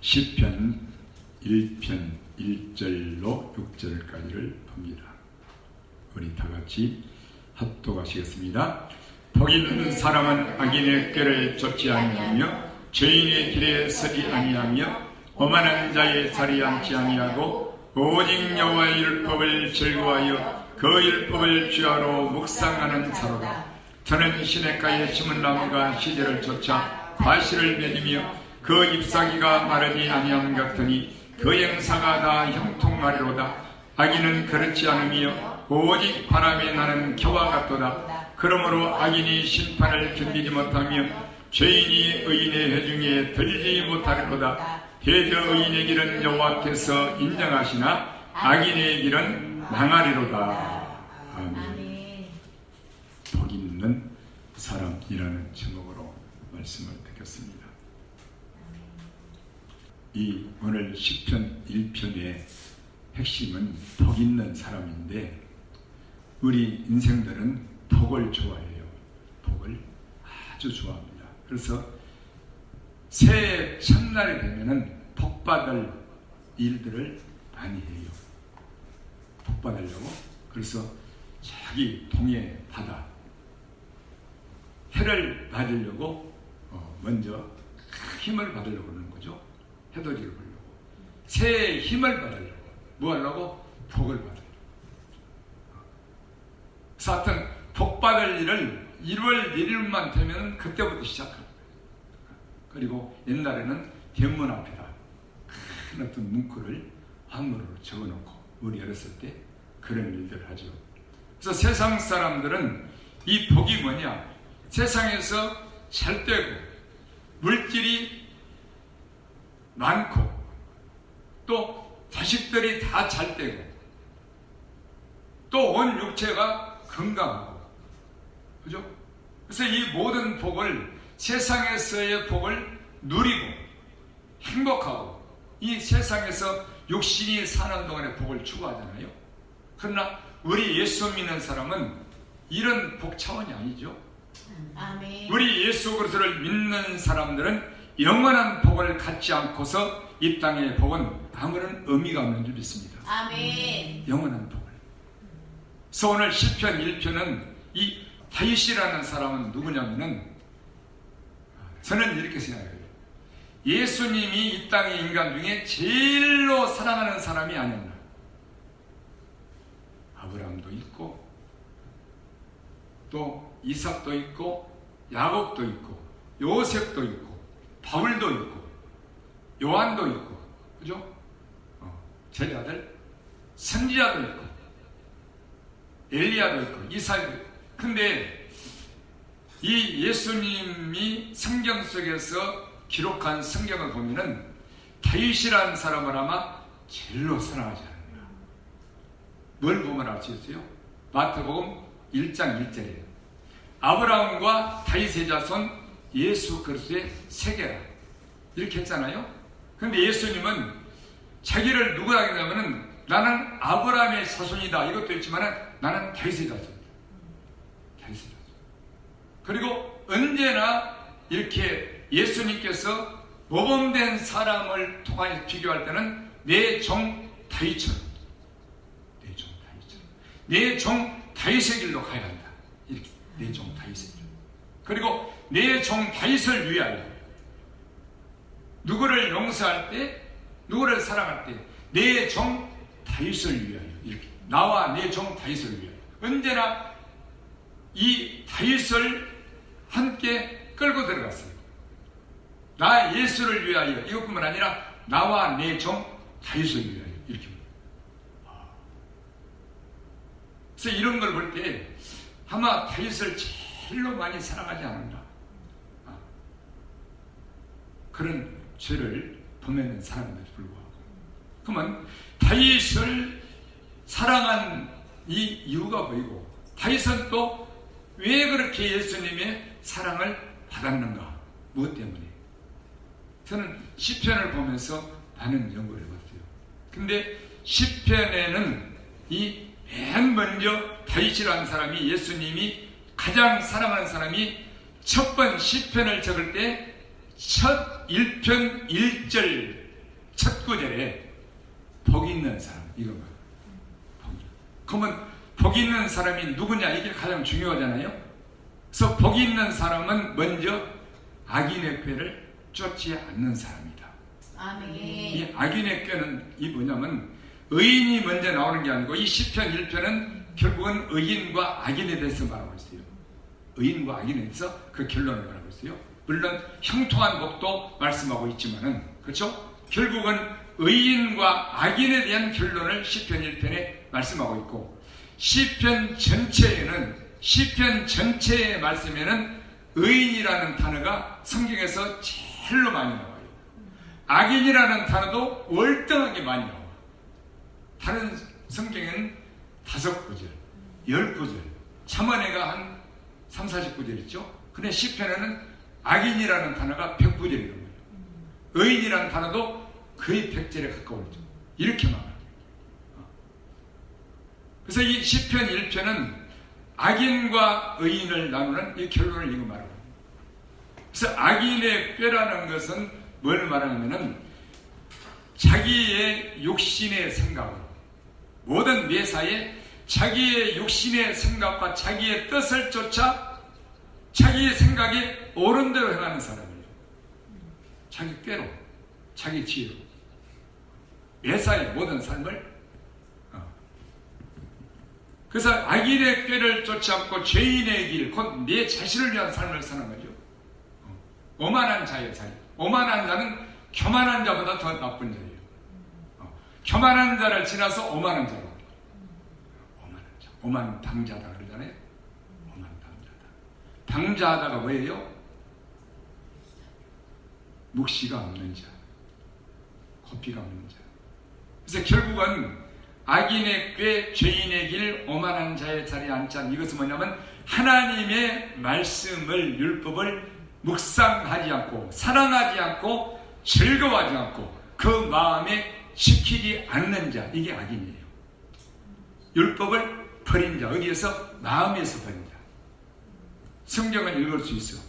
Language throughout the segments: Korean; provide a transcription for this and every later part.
시편 1편 1절로 6절까지를 봅니다. 우리 다같이 합독하시겠습니다. 복 있는 사람은 악인의 꾀를 쫓지 아니하며 죄인의 길에 서지 아니하며 오만한 자의 자리에 앉지 아니하고 오직 여호와의 율법을 즐거워하여 그 율법을 주야로 묵상하는 자로다. 저는 시냇가에 심은 나무가 시대를 쫓아 과실을 맺으며 그 잎사귀가 마르지 아니함 같으니 그 행사가 다 형통하리로다. 악인은 그렇지 않으며 오직 바람에 나는 겨와 같도다. 그러므로 악인이 심판을 견디지 못하며 죄인이 의인의 회중에 들지 못하리로다. 대저 의인의 길은 여호와께서 인정하시나 악인의 길은 망하리로다. 아멘. 복 있는 사람이라는 제목으로 말씀을 듣겠습니다. 이 오늘 시편 1편의 핵심은 복 있는 사람인데, 우리 인생들은 복을 좋아해요. 복을 아주 좋아합니다. 그래서 새해 첫날이 되면은 복 받을 일들을 많이 해요. 복 받으려고. 그래서 자기 동해 바다 해를 받으려고 먼저 힘을 받으려고 하는 거죠. 해돋이를 보려고. 새해의 힘을 받으려고. 뭐 하려고? 복을 받으려고. 그래서 하여튼 복 받을 일을 1월 1일만 되면 그때부터 시작합니다. 그리고 옛날에는 대문 앞에다 큰 어떤 문구를 한문으로 적어놓고, 우리 어렸을 때 그런 일들을 하죠. 그래서 세상 사람들은 이 복이 뭐냐? 세상에서 잘 되고 물질이 많고 또 자식들이 다 잘 되고 또 온 육체가 건강하고, 그죠? 그래서 이 모든 복을, 세상에서의 복을 누리고 행복하고 이 세상에서 육신이 사는 동안의 복을 추구하잖아요. 그러나 우리 예수 믿는 사람은 이런 복 차원이 아니죠. 아멘. 우리 예수 그리스도를 믿는 사람들은 영원한 복을 갖지 않고서 이 땅의 복은 아무런 의미가 없는 줄 믿습니다. 아멘. 영원한 복을. 그래서 오늘 시편 1편은 이 다윗이라는 사람은 누구냐면은, 저는 이렇게 생각해요. 예수님이 이 땅의 인간 중에 제일로 사랑하는 사람이 아니었나. 아브라함도 있고 또 이삭도 있고 야곱도 있고 요셉도 있고 바울도 있고 요한도 있고, 그죠? 제 아들 선지자도 있고 엘리야도 있고 이사야도 있고. 근데 이 예수님이 성경 속에서 기록한 성경을 보면은 다윗이라는 사람을 아마 제일로 사랑하지 않았나. 뭘 보면 알 수 있어요? 마태복음 1장 1절이에요. 아브라함과 다윗의 자손 예수 그리스도의 세계라, 이렇게 했잖아요. 근데 예수님은 자기를 누구라 했냐면은 나는 아브라함의 자손이다, 이것도 있지만 나는 다윗의 자손이다. 다윗의 자손. 그리고 언제나 이렇게 예수님께서 모범된 사람을 통해 비교할 때는 내 종 다윗처럼, 내 종 다윗처럼, 내 종 다윗의 길로 가야 한다. 이렇게 내 종 다윗의 길. 그리고 내 종 다윗을 위하여, 누구를 용서할 때, 누구를 사랑할 때 내 종 다윗을 위하여, 이렇게 나와 내 종 다윗을 위하여 언제나 이 다윗을 함께 끌고 들어갔어요. 나 예수를 위하여, 이것뿐만 아니라 나와 내 종 다윗을 위하여, 이렇게. 그래서 이런 걸 볼 때 아마 다윗을 제일로 많이 사랑하지 않았나, 그런 죄를 범하는 사람들에 불구하고. 그러면 다윗을 사랑한 이 이유가 보이고, 다윗은 또 왜 그렇게 예수님의 사랑을 받았는가? 무엇 때문에? 저는 시편을 보면서 많은 연구를 해봤어요. 근데 시편에는 이 맨 먼저 다윗이라는 사람이, 예수님이 가장 사랑하는 사람이 첫 번 시편을 적을 때 첫 1편 1절 첫 구절에 복 있는 사람 이거 봐. 그러면 복 있는 사람이 누구냐 이게 가장 중요하잖아요. 그래서 복 있는 사람은 먼저 악인의 꾀를 쫓지 않는 사람이다. 아멘. 이 악인의 꾀는 이 뭐냐면 의인이 먼저 나오는 게 아니고 이 시편 1편은 결국은 의인과 악인에 대해서 말하고 있어요. 의인과 악인에 대해서 그 결론을 말하고 있어요. 물론 형통한 복도 말씀하고 있지만은 그렇죠? 결국은 의인과 악인에 대한 결론을 시편 1편에 말씀하고 있고 시편 전체의 말씀에는 의인이라는 단어가 성경에서 제일로 많이 나와요. 악인이라는 단어도 월등하게 많이 나와요. 다른 성경에는 5구절, 10구절, 잠언에가 한 3, 40구절 있죠. 근데 시편에는 악인이라는 단어가 100구절이란 말이에요. 의인이라는 단어도 거의 100절에 가까워요. 이렇게 많아요. 그래서 이 시편 1편은 악인과 의인을 나누는 이 결론을 이거 말하고. 그래서 악인의 꾀라는 것은 뭘 말하냐면은 자기의 욕심의 생각으로 모든 매사에 자기의 욕심의 생각과 자기의 뜻을 쫓아 자기의 생각이 옳은 대로 행하는 사람이에요. 자기 꾀로, 자기 지혜로 매사의 모든 삶을 그래서 악인의 꾀를 쫓지 않고 죄인의 길, 곧 내 자신을 위한 삶을 사는 거죠. 오만한 자의 자리. 오만한 자는 교만한 자보다 더 나쁜 자예요. 교만한 자를 지나서 오만한 자로. 오만한 자. 오만 당자다 그러잖아요. 오만 당자다. 당자하다가 뭐예요? 묵시가 없는 자. 고피가 없는 자. 그래서 결국은 악인의 꾀, 죄인의 길, 오만한 자의 자리에 앉지 않는 이것은 뭐냐면 하나님의 말씀을, 율법을 묵상하지 않고 사랑하지 않고 즐거워하지 않고 그 마음에 지키지 않는 자, 이게 악인이에요. 율법을 버린 자, 어디에서? 마음에서 버린 자. 성경은 읽을 수 있어,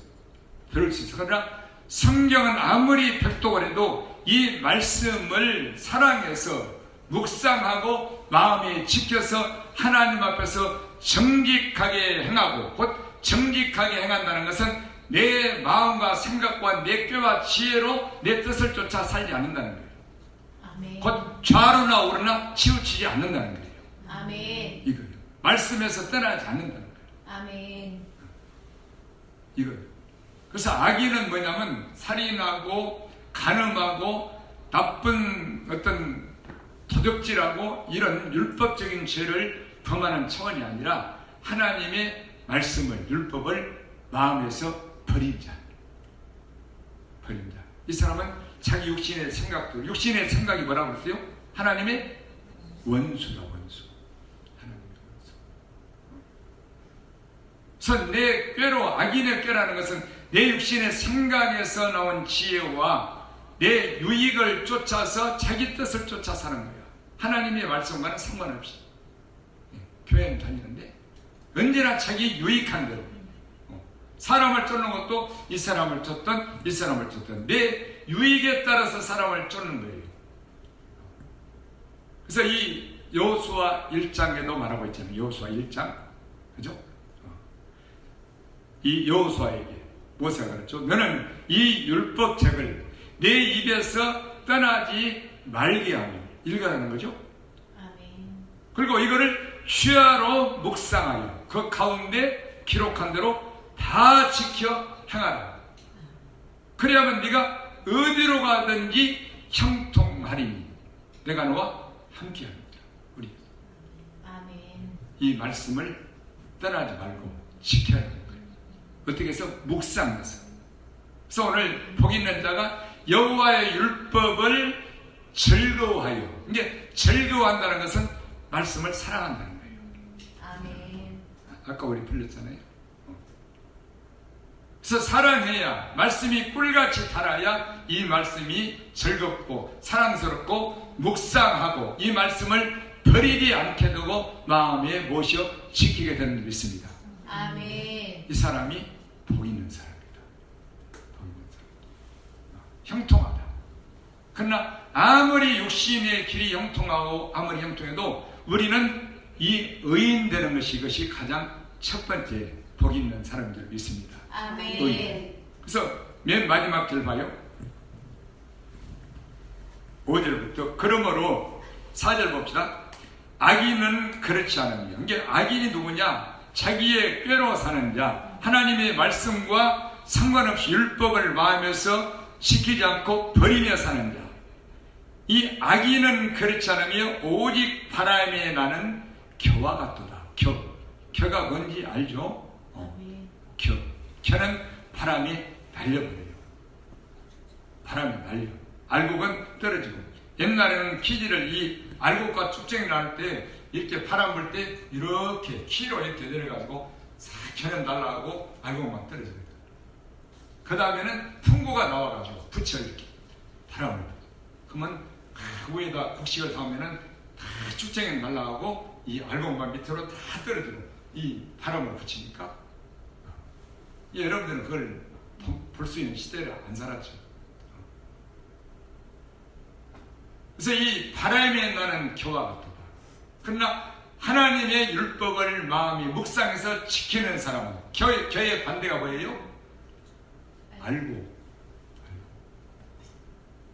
들을 수 있어. 그러나 성경은 아무리 백독을 해도 이 말씀을 사랑해서 묵상하고 마음에 지켜서 하나님 앞에서 정직하게 행하고, 곧 정직하게 행한다는 것은 내 마음과 생각과 내 꾀와 지혜로 내 뜻을 쫓아 살지 않는다는 거예요. 아멘. 곧 좌로나 우로나 치우치지 않는다는 거예요. 아멘. 이거예요. 말씀에서 떠나지 않는다는 거예요. 아멘. 이거예요. 그래서 악인은 뭐냐면 살인하고 간음하고 나쁜 어떤 도적질하고 이런 율법적인 죄를 범하는 차원이 아니라 하나님의 말씀을, 율법을 마음에서 버린 자. 버린 자. 이 사람은 자기 육신의 생각도, 육신의 생각이 뭐라고 그랬어요? 하나님의 원수다, 원수. 하나님의 원수. 그래서 내 꾀로, 악인의 꾀라는 것은 내 육신의 생각에서 나온 지혜와 내 유익을 쫓아서 자기 뜻을 쫓아 사는 거예요. 하나님의 말씀과는 상관없이. 교회는 다니는데 언제나 자기 유익한 대로. 사람을 쫓는 것도 이 사람을 쫓든 이 사람을 쫓든 내 유익에 따라서 사람을 쫓는 거예요. 그래서 이 여호수아 1장에도 말하고 있잖아요. 여호수아 1장. 그죠? 이 여호수아에게 모세가 그랬죠. 너는 이 율법책을 내 입에서 떠나지 말게 하며 읽으라는 거죠. 아멘. 그리고 이거를 주야로 묵상하여 그 가운데 기록한 대로 다 지켜 행하라. 그래야만 네가 어디로 가든지 형통하리니 내가 너와 함께합니다. 우리 아멘. 이 말씀을 떠나지 말고 지켜야 하는 거예요. 어떻게 해서? 묵상해서. 그래서 오늘 복 있는 자가 여호와의 율법을 즐거워하여. 이제 즐거워한다는 것은 말씀을 사랑한다는 거예요. 아멘. 아까 우리 불렀잖아요. 그래서 사랑해야, 말씀이 꿀같이 달아야 이 말씀이 즐겁고 사랑스럽고 묵상하고 이 말씀을 버리지 않게 두고 마음에 모셔 지키게 되는 줄 믿습니다. 아멘. 이 사람이 복 있는 사람이다. 복 있는 사람. 형통하다. 그러나 아무리 육신의 길이 형통하고 아무리 형통해도 우리는 이 의인 되는 것이 가장 첫 번째 복 있는 사람들 있습니다. 아멘. 의인. 그래서 맨 마지막 절 봐요. 5절부터 그러므로 4절 봅시다. 악인은 그렇지 않으며, 이게 악인이 누구냐? 자기의 꾀로 사는 자, 하나님의 말씀과 상관없이 율법을 마음에서 지키지 않고 버리며 사는 자. 이 악인은 그렇지 않으며 오직 바람에 나는 겨와 같도다. 겨가 뭔지 알죠? 겨는 바람에 날려버려요. 바람에 날려. 알곡은 떨어지고. 옛날에는 키지를 이 알곡과 쭉쟁이 날 때 이렇게 바람 불 때 이렇게 키로 이렇게 내려가지고 싹 겨는 날라가고 알곡만 떨어집니다. 그 다음에는 풍고가 나와가지고 붙여 이렇게 바람을 불. 그러면 그 위에다 곡식을 담으면은 다 쭉쟁이 날라가고 이 알곡만 밑으로 다 떨어지고 이 바람을 붙이니까 여러분들은 그걸 볼 수 있는 시대를 안 살았죠. 그래서 이 바람에 나는 겨와 같도다. 그러나 하나님의 율법을 마음이 묵상해서 지키는 사람은 겨의 반대가 뭐예요? 알고.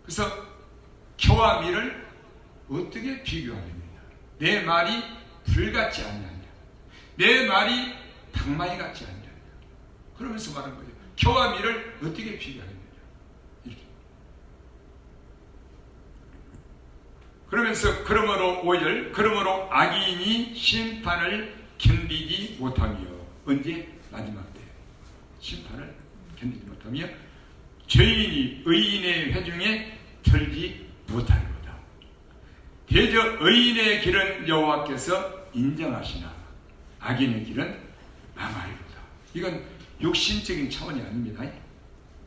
그래서 겨와 밀을 어떻게 비교하느냐? 내 말이 불같지 않느냐? 내 말이 방망이 같지 않느냐? 그러면서 말하는 거예요. 겨와 밀을 어떻게 비교하느냐? 이렇게. 그러면서 그러므로 5절 그러므로 악인이 심판을 견디지 못하며, 언제? 마지막 때 심판을 견디지 못하며 죄인이 의인의 회중에 들지 못하리로다. 대저 의인의 길은 여호와께서 인정하시나 악인의 길은 망하리로다. 이건 육신적인 차원이 아닙니다.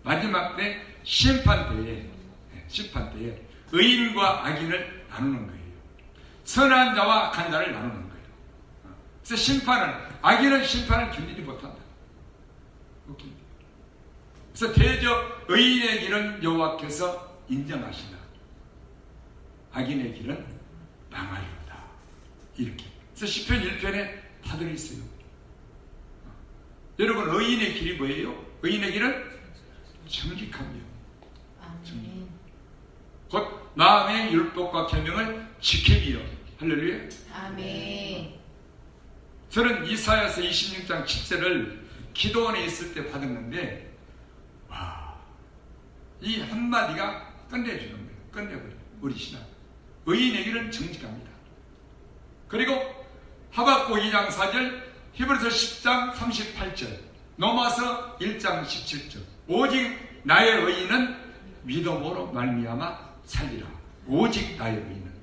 마지막 때 심판 때에 의인과 악인을 나누는 거예요. 선한 자와 악한 자를 나누는 거예요. 그래서 악인은 심판을 견디지 못한다. 그래서 대저 의인의 길은 여호와께서 인정하시나 악인의 길은 망하리로다. 이렇게. 그래서 시편 1편에 다 들어있어요. 여러분, 의인의 길이 뭐예요? 의인의 길은 정직하며 아멘. 곧 마음의 율법과 계명을 지키기요. 할렐루야. 아멘. 저는 이사야서 26장 7절을 기도원에 있을 때 받았는데, 와, 이 한마디가 끝내주는 거예요. 끝내버려요. 우리 신앙. 의인의 길은 정직합니다. 그리고 하박국 2장 4절, 히브리서 10장 38절, 로마서 1장 17절, 오직 나의 의인은 믿음으로 말미암아 살리라. 오직 나의 의인은,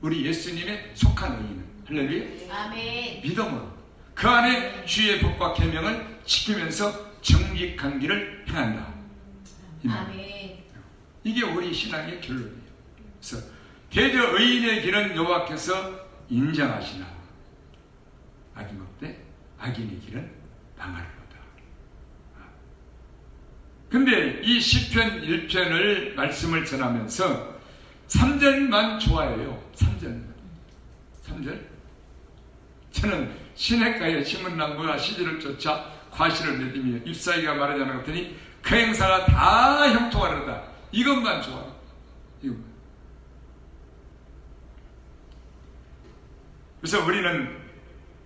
우리 예수님의 속한 의인은, 할렐루야, 아멘. 믿음으로 그 안에 주의 법과 계명을 지키면서 정직한 길을 행한다. 아멘. 이게 우리 신앙의 결론이에요. 그래서 대저 의인의 길은 여호와께서 인정하시나 마지막 때 악인의 길은 망하리로다. 근데 이 시편 1편을 말씀을 전하면서 3절만 좋아해요. 3절. 저는 시냇가에 심은 나무가 시절을 쫓아 과실을 맺으며 잎사귀가 마르지 않은 것더니 그 행사가 다 형통하리로다. 이것만 좋아요. 이것만. 그래서 우리는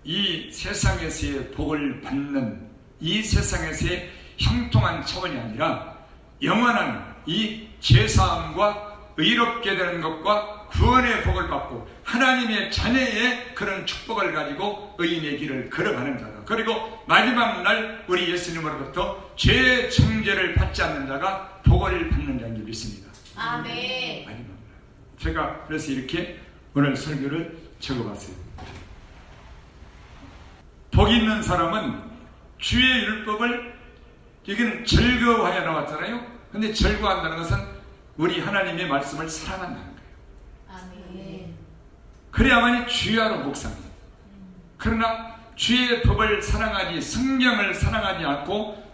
이 세상에서의 복을 받는, 이 세상에서의 형통한 차원이 아니라 영원한 이 제사함과 의롭게 되는 것과 구원의 복을 받고 하나님의 자녀의 그런 축복을 가지고 의인의 길을 걸어가는 자가, 그리고 마지막 날 우리 예수님으로부터 죄의 정죄를 받지 않는 자가 복을 받는 자인 줄 믿습니다. 아멘. 마지막 날. 제가 그래서 이렇게 오늘 설교를 적어봤어요. 복 있는 사람은 주의 율법을, 여기는 즐거워하여 나왔잖아요. 근데 즐거워한다는 것은 우리 하나님의 말씀을 사랑한다는 거예요. 아멘. 그래야만이 주야로 묵상해요. 그러나 주의 법을 사랑하지, 성경을 사랑하지 않고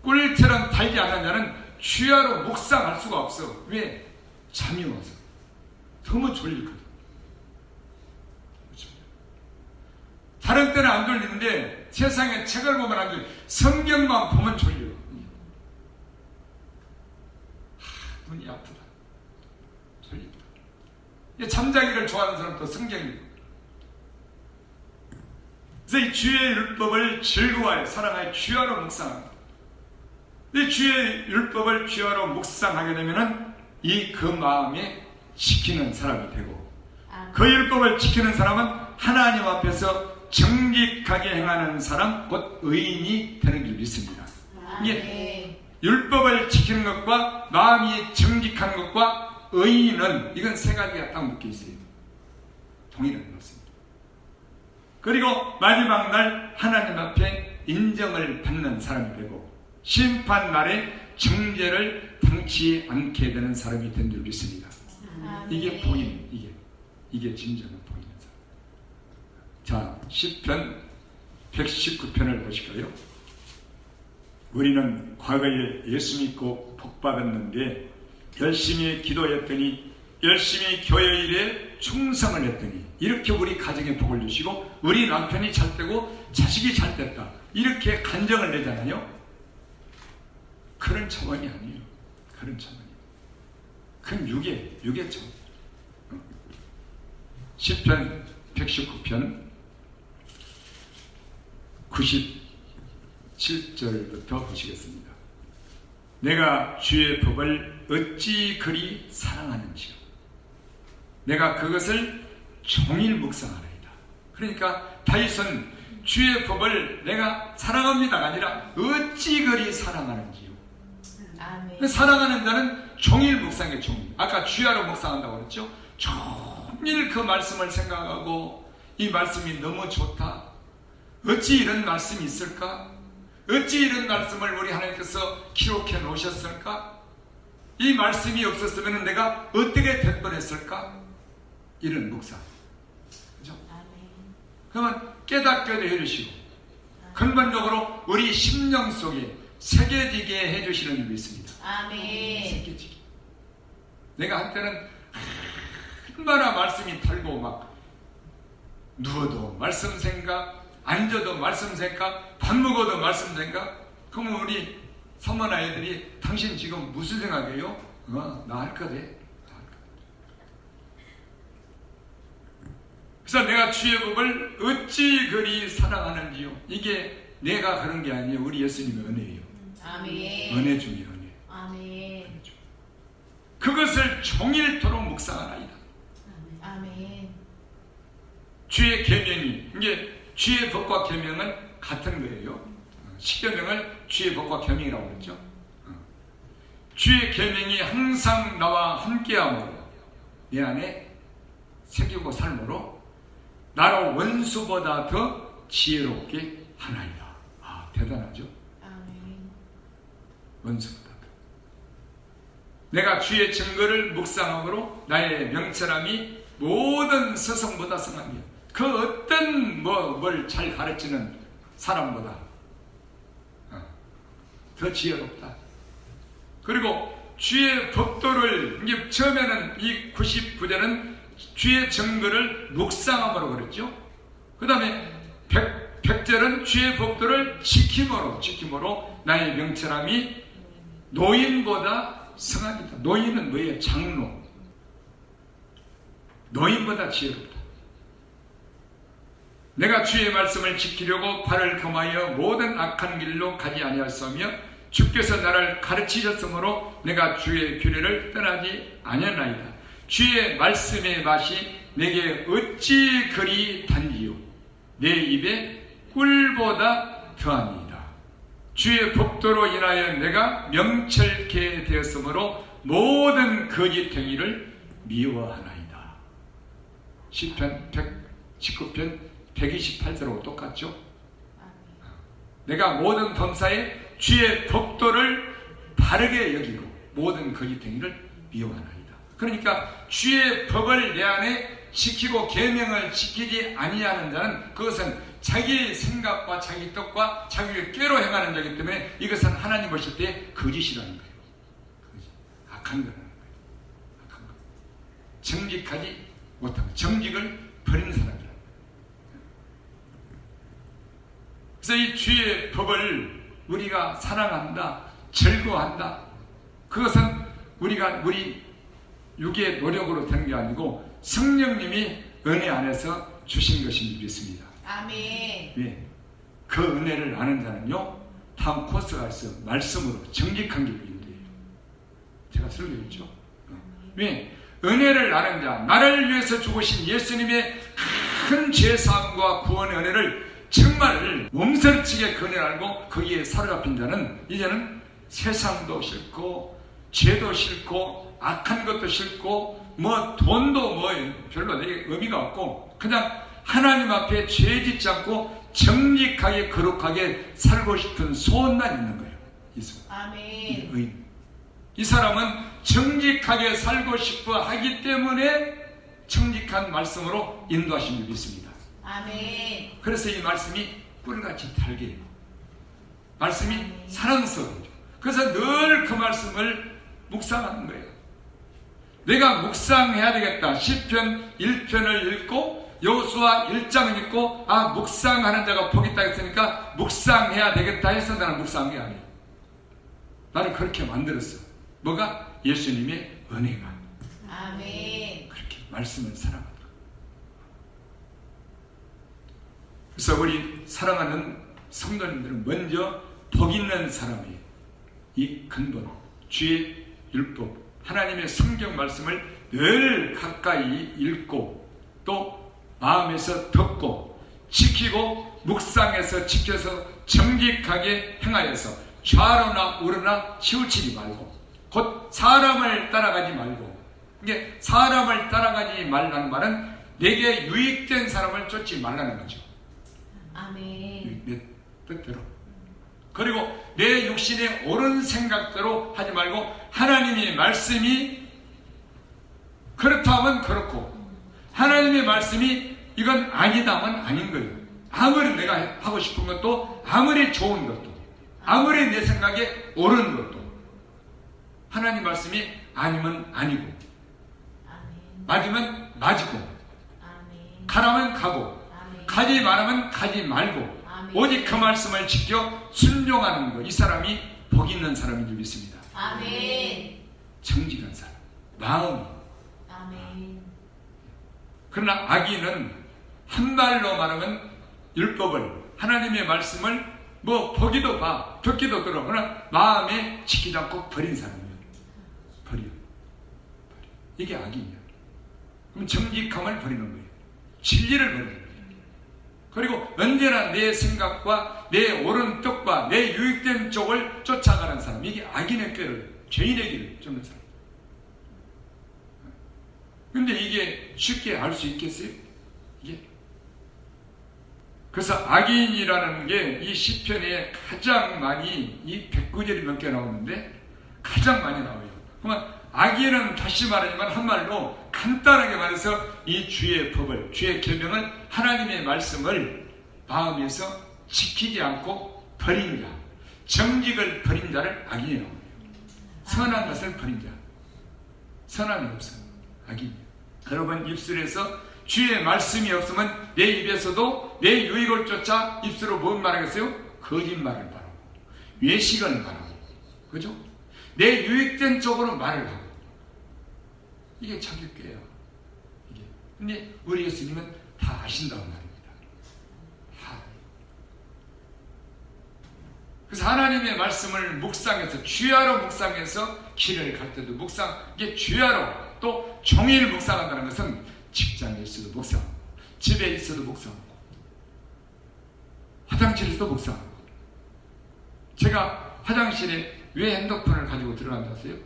꿀처럼 달지 않는 자는 주야로 묵상할 수가 없어. 왜? 잠이 와서 너무 졸리거든. 다른 때는 안 졸리는데 세상에 책을 보면 안 졸려. 성경만 보면 졸려. 눈이 아프다. 졸리다. 잠자기를 좋아하는 사람도 성경이고. 그래서 이 주의 율법을 즐거워하여 사랑하여 주야로 묵상합니다. 이 주의 율법을 주야로 묵상하게 되면은 그 마음에 지키는 사람이 되고, 그 율법을 지키는 사람은 하나님 앞에서 정직하게 행하는 사람, 곧 의인이 되는 줄 믿습니다. 이게 율법을 지키는 것과 마음이 정직한 것과 의인은, 이건 세 가지가 딱 묶여 있어요. 동일한 것입니다. 그리고 마지막 날 하나님 앞에 인정을 받는 사람이 되고, 심판 날에 정죄를 당치 않게 되는 사람이 된 줄 믿습니다. 이게 본인, 이게 진정한 본인. 자, 시편 119편을 보실까요? 우리는 과거에 예수 믿고 복 받았는데 열심히 기도했더니, 열심히 교회 일에 충성을 했더니 이렇게 우리 가정에 복을 주시고 우리 남편이 잘 되고 자식이 잘 됐다, 이렇게 간정을 내잖아요. 그런 차원이 아니에요. 그런 차원이. 그건 유괴 차원. 시편 119편 97절부터 보시겠습니다. 내가 주의 법을 어찌 그리 사랑하는지요. 내가 그것을 종일 묵상하나이다. 그러니까 다윗은 주의 법을 내가 사랑합니다가 아니라 어찌 그리 사랑하는지요. 사랑하는 자는 종일 묵상해. 종일. 아까 주야로 묵상한다고 그랬죠. 종일 그 말씀을 생각하고, 이 말씀이 너무 좋다, 어찌 이런 말씀이 있을까? 어찌 이런 말씀을 우리 하나님께서 기록해 놓으셨을까? 이 말씀이 없었으면 내가 어떻게 될 뻔했을까? 이런 묵상. 그죠? 그러면 깨닫게 해주시고, 근본적으로 우리 심령 속에 새겨지게 해주시는 일이 있습니다. 새겨지게. 내가 한때는 얼마나 말씀이 달고 막 누워도 말씀 생각, 앉아도 말씀 생각, 밥 먹어도 말씀 생각. 그러면 우리 사모님 아이들이 당신 지금 무슨 생각이에요? 나 할 거대. 그래서 내가 주의 법을 어찌 그리 사랑하는지요. 이게 내가 그런 게 아니에요. 우리 예수님의 은혜예요. 은혜 중에 은혜. 그것을 종일토록 묵상하나이다. 주의 계명이, 이게 주의 법과 계명은 같은 거예요. 십계명을 주의 법과 계명이라고 그랬죠. 주의 계명이 항상 나와 함께함으로, 내 안에 새기고 삶으로 나로 원수보다 더 지혜롭게 하나이다. 대단하죠. 원수보다 더. 내가 주의 증거를 묵상함으로 나의 명철함이 모든 스승보다 성하며, 그 어떤 뭘 잘 가르치는 사람보다 더 지혜롭다. 그리고 주의 법도를, 이게 처음에는 이 99절은 주의 증거를 묵상함으로 그랬죠. 그 다음에 100절은 주의 법도를 지킴으로 나의 명철함이 노인보다 성하니까. 노인은 뭐예요? 장로. 노인보다 지혜롭다. 내가 주의 말씀을 지키려고 발을 금하여 모든 악한 길로 가지 아니하였으며 주께서 나를 가르치셨으므로 내가 주의 규례를 떠나지 아니하나이다. 주의 말씀의 맛이 내게 어찌 그리 단지요. 내 입에 꿀보다 더하니이다. 주의 법도로 인하여 내가 명철케 되었으므로 모든 거짓 행위를 미워하나이다. 시편 119편 128절하고 똑같죠? 내가 모든 범사에 주의 법도를 바르게 여기고 모든 거짓 행위를 미워하나이다. 그러니까 주의 법을 내 안에 지키고 계명을 지키지 아니하는 자는 그것은 자기 생각과 자기 뜻과 자기의 꾀로 행하는 자이기 때문에 이것은 하나님 보실 때 거짓이라는 거예요. 거짓. 악한 거라는 거예요. 악한 거. 정직하지 못하고 정직을 버리는 사람이라. 그래서 이 주의 법을 우리가 사랑한다, 즐거워한다. 그것은 우리 육의 노력으로 되는 게 아니고 성령님이 은혜 안에서 주신 것임을 믿습니다. 아멘. 예. 그 은혜를 아는 자는요, 다음 코스가 있어 말씀으로 정직한 게 보인대요. 제가 설교했죠. 왜? 은혜를 아는 자, 나를 위해서 죽으신 예수님의 큰 죄사함과 구원의 은혜를 정말 몸서리치게 그 은혜를 알고 거기에 사로잡힌 자는 이제는 세상도 싫고 죄도 싫고 악한 것도 싫고 뭐 돈도 뭐 별로 내게 의미가 없고 그냥 하나님 앞에 죄 짓지 않고 정직하게 거룩하게 살고 싶은 소원만 있는 거예요. 아멘. 이 사람은 정직하게 살고 싶어 하기 때문에 정직한 말씀으로 인도하심을 믿습니다. 아멘. 그래서 이 말씀이 꿀같이 달게 말씀이 사랑스러워요. 그래서 늘 그 말씀을 묵상하는 거예요. 내가 묵상해야 되겠다. 시편 1편을 읽고 여호수아 1장을 읽고 묵상하는 자가 복이 있다 했으니까 묵상해야 되겠다 해서 나는 묵상한 게 아니에요. 나를 그렇게 만들었어. 뭐가? 예수님의 은혜가. 아멘. 그렇게 말씀을 사랑한다. 그래서 우리 사랑하는 성도님들은 먼저 복 있는 사람이에요. 이 근본, 주의 율법, 하나님의 성경 말씀을 늘 가까이 읽고 또 마음에서 듣고 지키고 묵상해서 지켜서 정직하게 행하여서 좌로나 우로나 치우치지 말고 곧 사람을 따라가지 말고 이게 사람을 따라가지 말라는 말은 내게 유익된 사람을 쫓지 말라는 거죠. 아멘. 내 뜻대로. 그리고 내 육신의 옳은 생각대로 하지 말고 하나님의 말씀이 그렇다 하면 그렇고 하나님의 말씀이 이건 아니다 하면 아닌 거예요. 아무리 내가 하고 싶은 것도 아무리 좋은 것도 아무리 내 생각에 옳은 것도 하나님 말씀이 아니면 아니고 아멘. 맞으면 맞고 아멘. 가라면 가고 아멘. 가지 말라면 가지 말고 아멘. 오직 그 말씀을 지켜 순종하는 것. 이 사람이 복 있는 사람인 줄 믿습니다. 아멘. 정직한 사람, 마음이. 아멘. 그러나 악인은 한 말로 말하면 율법을 하나님의 말씀을 뭐 보기도 봐, 듣기도 들어. 그러나 마음에 지키지 않고 버린 사람이에요. 버려. 이게 악인이야. 그럼 정직함을 버리는 거예요. 진리를 버리는 거예요. 그리고 언제나 내 생각과 내 옳은 뜻과 내 유익된 쪽을 쫓아가는 사람, 이게 악인의 꾀를, 죄인의 길을 쫓는 사람. 근데 이게 쉽게 알 수 있겠어요? 이게? 그래서 악인이라는 게 이 시편에 가장 많이 이 109절이 몇 개 나오는데 가장 많이 나와요. 그러면 악인은 다시 말하지만 한말로 간단하게 말해서 이 주의 법을, 주의 계명을, 하나님의 말씀을 마음에서 지키지 않고 버린 자, 정직을 버린 자를 악인이라고 해요. 선한 것을 버린 자, 선함이 없어요. 악인이에요. 여러분 입술에서 주의 말씀이 없으면 내 입에서도 내 유익을 쫓아 입술로 뭔 말하겠어요? 거짓말을 말하고 외식을 말하고, 그죠? 내 유익된 쪽으로 말을 하고, 이게 자기꾀예요. 이게. 근데 우리 예수님은 다 아신다고 말입니다. 다. 그래서 하나님의 말씀을 묵상해서 주야로 묵상해서 길을 갈 때도 묵상, 이게 주야로 또 종일 묵상한다는 것은 직장에 있어도 묵상하고 집에 있어도 묵상하고 화장실에서도 묵상하고. 제가 화장실에 왜 핸드폰을 가지고 들어간다 하세요?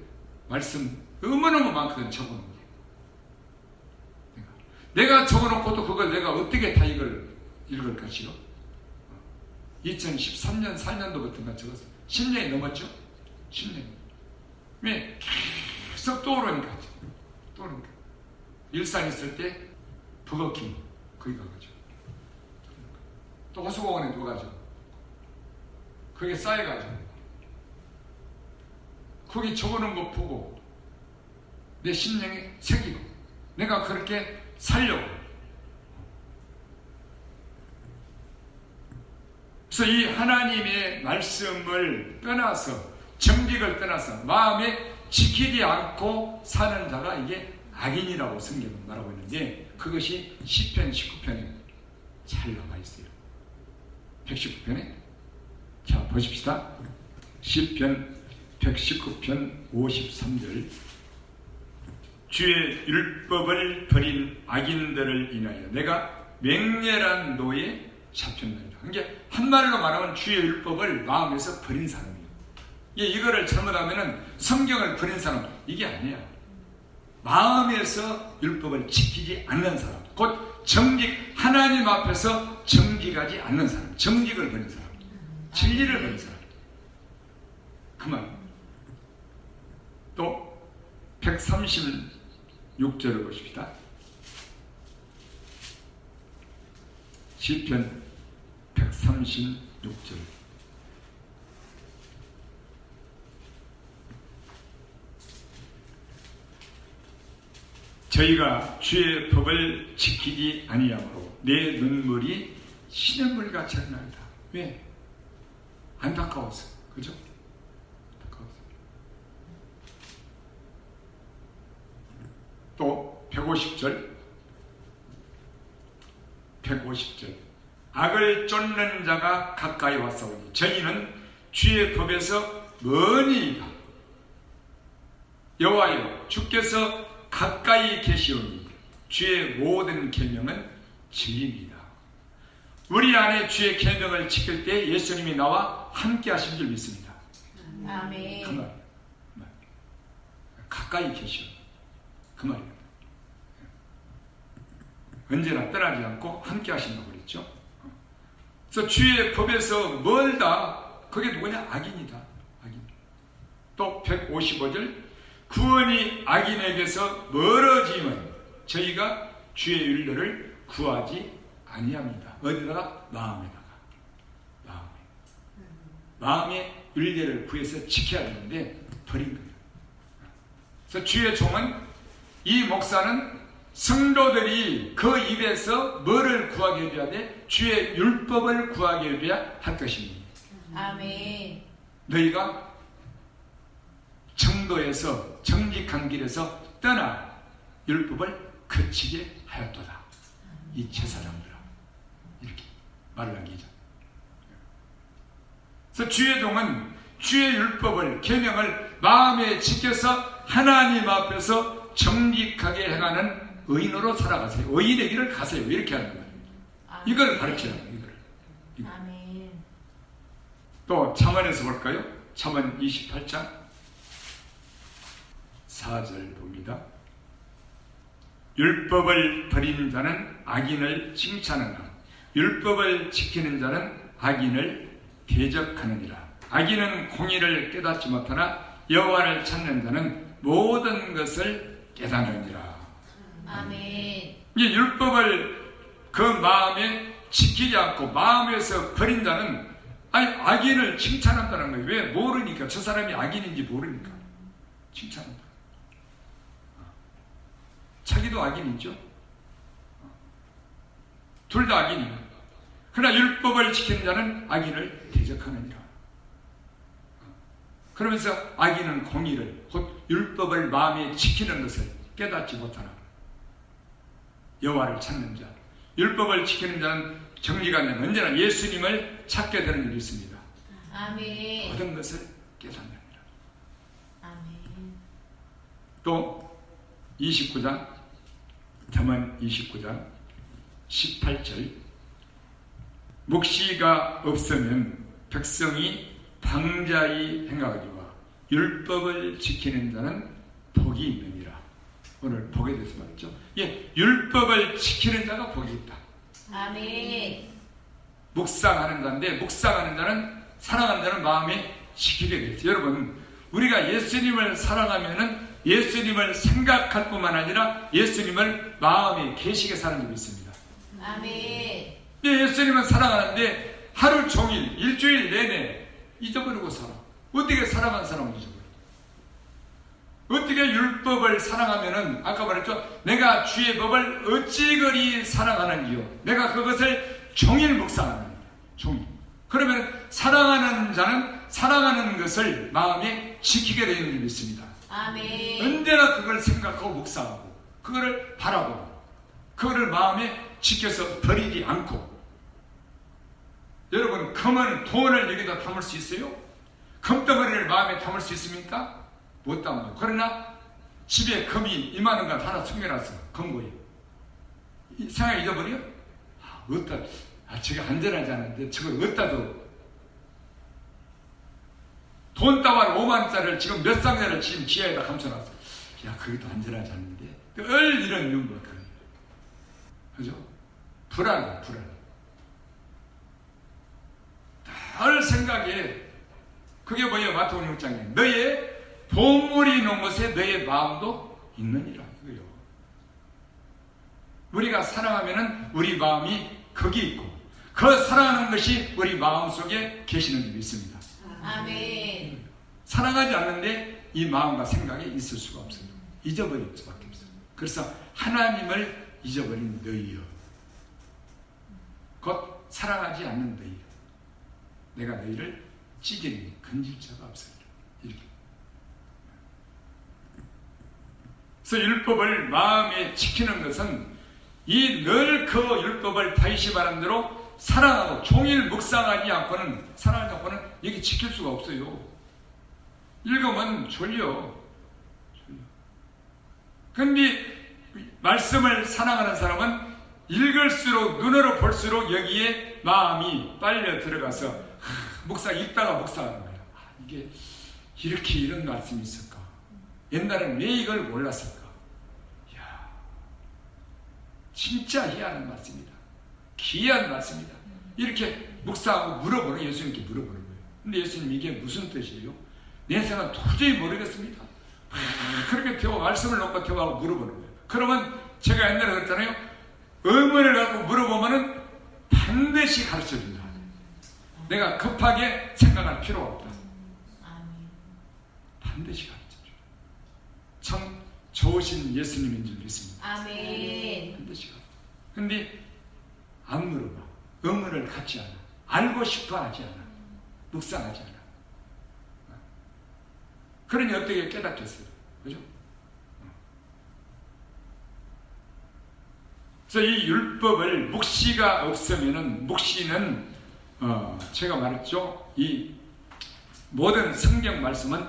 말씀 너무너무 많거든. 적어놓은 게 내가 적어놓고도 그걸 내가 어떻게 다 읽을 것이요? 2013년 4년도부터가 적었어요. 10년이 넘었죠? 10년. 왜? 계속 떠오르니까. 일산 있을 때 버거킹 거기 가가지고 또 호수공원에 누가죠. 그게 쌓여가지고 거기 적어놓은 거 보고 내 심령에 새기고 내가 그렇게 살려고. 그래서 이 하나님의 말씀을 떠나서, 정직을 떠나서 마음에 지키지 않고 사는 자가 이게 악인이라고 성경은 말하고 있는데, 그것이 시편 19편에 잘 나와 있어요. 119편에. 자, 보십시다. 시편 119편 53절. 주의 율법을 버린 악인들을 인하여 내가 맹렬한 노에 잡혔느니라. 이게 한말로 말하면 주의 율법을 마음에서 버린 사람이에요. 이거를 잘못하면은 성경을 버린 사람, 이게 아니야. 마음에서 율법을 지키지 않는 사람, 곧 정직, 하나님 앞에서 정직하지 않는 사람, 정직을 버린 사람, 진리를 버린 사람. 그만. 또 136절을 보십시다. 시편 136절. 저희가 주의 법을 지키지 아니하므로 내 눈물이 시냇물같이 흐르나이다. 왜? 안타까워서. 그죠? 안타까워서. 또 150절. 150절. 악을 쫓는 자가 가까이 왔사오니 저희는 주의 법에서 멀리 있다. 여호와여, 주께서 가까이 계시오니 주의 모든 계명은 진리입니다. 우리 안에 주의 계명을 지킬 때 예수님이 나와 함께 하신 줄 믿습니다. 아멘. 그 말. 가까이 계시오. 그 말입니다. 언제나 떠나지 않고 함께 하신다고 그랬죠. 그래서 주의 법에서 멀다. 그게 누구냐? 악인이다. 악인. 또 155절. 구원이 악인에게서 멀어지면 저희가 주의 윤례를 구하지 아니합니다. 어디다가? 마음에다가. 마음의 윤례를 구해서 지켜야 되는데 버린 거예요. 그래서 주의 종은, 이 목사는 성도들이 그 입에서 뭐를 구하게 해줘야 돼? 주의 율법을 구하게 해줘야 할 것입니다. 아멘. 너희가 정도에서, 정직한 길에서 떠나 율법을 거치게 하였도다. 이 제사장들아, 이렇게 말을 남기죠. 그래서 주의 종은 주의 율법을, 계명을 마음에 지켜서 하나님 앞에서 정직하게 행하는 의인으로 살아가세요. 의인의 길을 가세요. 이렇게 하는 거예요. 이걸 가르쳐요. 이걸. 아멘. 또 잠언에서 볼까요? 잠언 28장 4절 봅니다. 율법을 버리는 자는 악인을 칭찬하나 율법을 지키는 자는 악인을 대적하느니라. 악인은 공의를 깨닫지 못하나 여호와를 찾는 자는 모든 것을 깨닫느니라. 아멘. 이 율법을 그 마음에 지키지 않고 마음에서 버린 자는 악인을 칭찬한다는 거예요. 왜? 모르니까. 저 사람이 악인인지 모르니까 칭찬한다. 자기도 악인이죠. 둘 다 악인이에요. 그러나 율법을 지키는 자는 악인을 대적하느니라. 그러면서 악인은 공의를, 곧 율법을 마음에 지키는 것을 깨닫지 못하나 여호와를 찾는 자, 율법을 지키는 자는 정직한 자는 언제나 예수님을 찾게 되는 일이 있습니다. 아멘. 모든 것을 깨닫느니라. 아멘. 또 29장, 잠언 29장 18절. 묵시가 없으면 백성이 방자히 행하거니와 율법을 지키는 자는 복이 있느니라. 오늘 복에 대해서 말했죠. 율법을 지키는 자가 복이 있다. 아멘. 묵상하는 자인데, 묵상하는 자는, 사랑하는 자는 마음에 지키게 되죠. 여러분, 우리가 예수님을 사랑하면은 예수님을 생각할 뿐만 아니라 예수님을 마음에 계시게 사는 줄 믿습니다. 아멘. 예수님은 사랑하는데 하루 종일, 일주일 내내 잊어버리고 살아. 어떻게 사랑하는 사람을 잊어버려? 어떻게 율법을 사랑하면은 아까 말했죠. 내가 주의 법을 어찌 그리 사랑하는지요. 내가 그것을 종일 묵상하는 거예요. 종일. 그러면 사랑하는 자는 사랑하는 것을 마음에 지키게 되는 줄 믿습니다. 아멘. 언제나 그걸 생각하고 묵상하고 그거를 바라보고 그거를 마음에 지켜서 버리지 않고. 여러분, 금은 돈을 여기다 담을 수 있어요? 금덩어리를 마음에 담을 수 있습니까? 못 담아요. 그러나 집에 금이 이만한 건 하나 숨겨놨어. 금고에. 생각 잊어버려? 어디다, 저게 안전하지 않은데 저걸 어디다도. 돈 따발 5만원짜리를 지금 몇 상자를 지금 지하에다 감춰놨어. 야, 그것도 안전하지 않는데. 늘 이런 윤거. 그죠? 불안해. 늘 생각에, 그게 뭐예요? 마태복음 6장에 너의 보물이 있는 곳에 너의 마음도 있느니라 이거요. 우리가 사랑하면은 우리 마음이 거기 있고 그 사랑하는 것이 우리 마음 속에 계시는 줄 믿습니다. 아멘. 사랑하지 않는데 이 마음과 생각이 있을 수가 없어요. 잊어버릴 수밖에 없어요. 그래서 하나님을 잊어버린 너희여, 곧 사랑하지 않는 너희여, 내가 너희를 찌개니 건질 자가 없어요. 이렇게. 그래서 율법을 마음에 지키는 것은 이 늘 그 율법을 다윗이 말한 대로 사랑하고 종일 묵상하지 않고는, 사랑하지 않고는 여기 지킬 수가 없어요. 읽으면 졸려. 근데 말씀을 사랑하는 사람은 읽을수록, 눈으로 볼수록 여기에 마음이 빨려 들어가서 묵상, 읽다가 묵상하는 거야. 이게 이렇게 이런 말씀이 있을까? 옛날엔 왜 이걸 몰랐을까? 이야, 진짜 희한한 말씀이다. 귀한 말씀이다. 이렇게 묵상하고 물어보는, 예수님께 물어보는 거예요. 근데 예수님, 이게 무슨 뜻이에요? 내 생각은 도저히 모르겠습니다. 그렇게 말씀을 놓고 대화하고 물어보는 거예요. 그러면 제가 옛날에 그랬잖아요. 의문을 갖고 물어보면은 반드시 가르쳐 준다. 내가 급하게 생각할 필요가 없다. 반드시 가르쳐 준다. 참 좋으신 예수님인 줄 믿습니다. 아멘. 반드시 가르쳐. 근데 안 물어봐. 의문을 갖지 않아. 알고 싶어 하지 않아. 묵상하지 않아. 그러니 어떻게 깨닫겠어요? 그죠? 그래서 이 율법을 묵시가 없으면은, 묵시는 제가 말했죠. 이 모든 성경 말씀은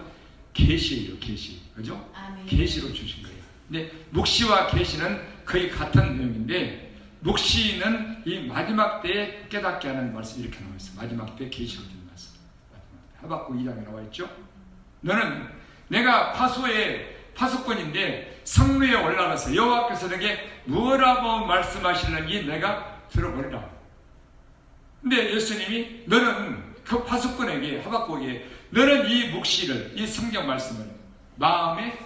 계시예요, 계시. 그죠? 아멘. 계시로 주신 거예요. 근데 묵시와 계시는 거의 같은 내용인데, 묵시는 이 마지막 때에 깨닫게 하는 말씀, 이렇게 나와 있어요. 마지막 때 계시로 주는 말씀. 하박국 2장에 나와 있죠. 너는 내가 파수꾼인데 성루에 올라가서 여호와께서 내게 뭐라고 말씀하시는지 내가 들어보리라. 근데 예수님이, 너는 그 파수꾼에게, 하박국에게, 너는 이 묵시를, 이 성경 말씀을 마음에,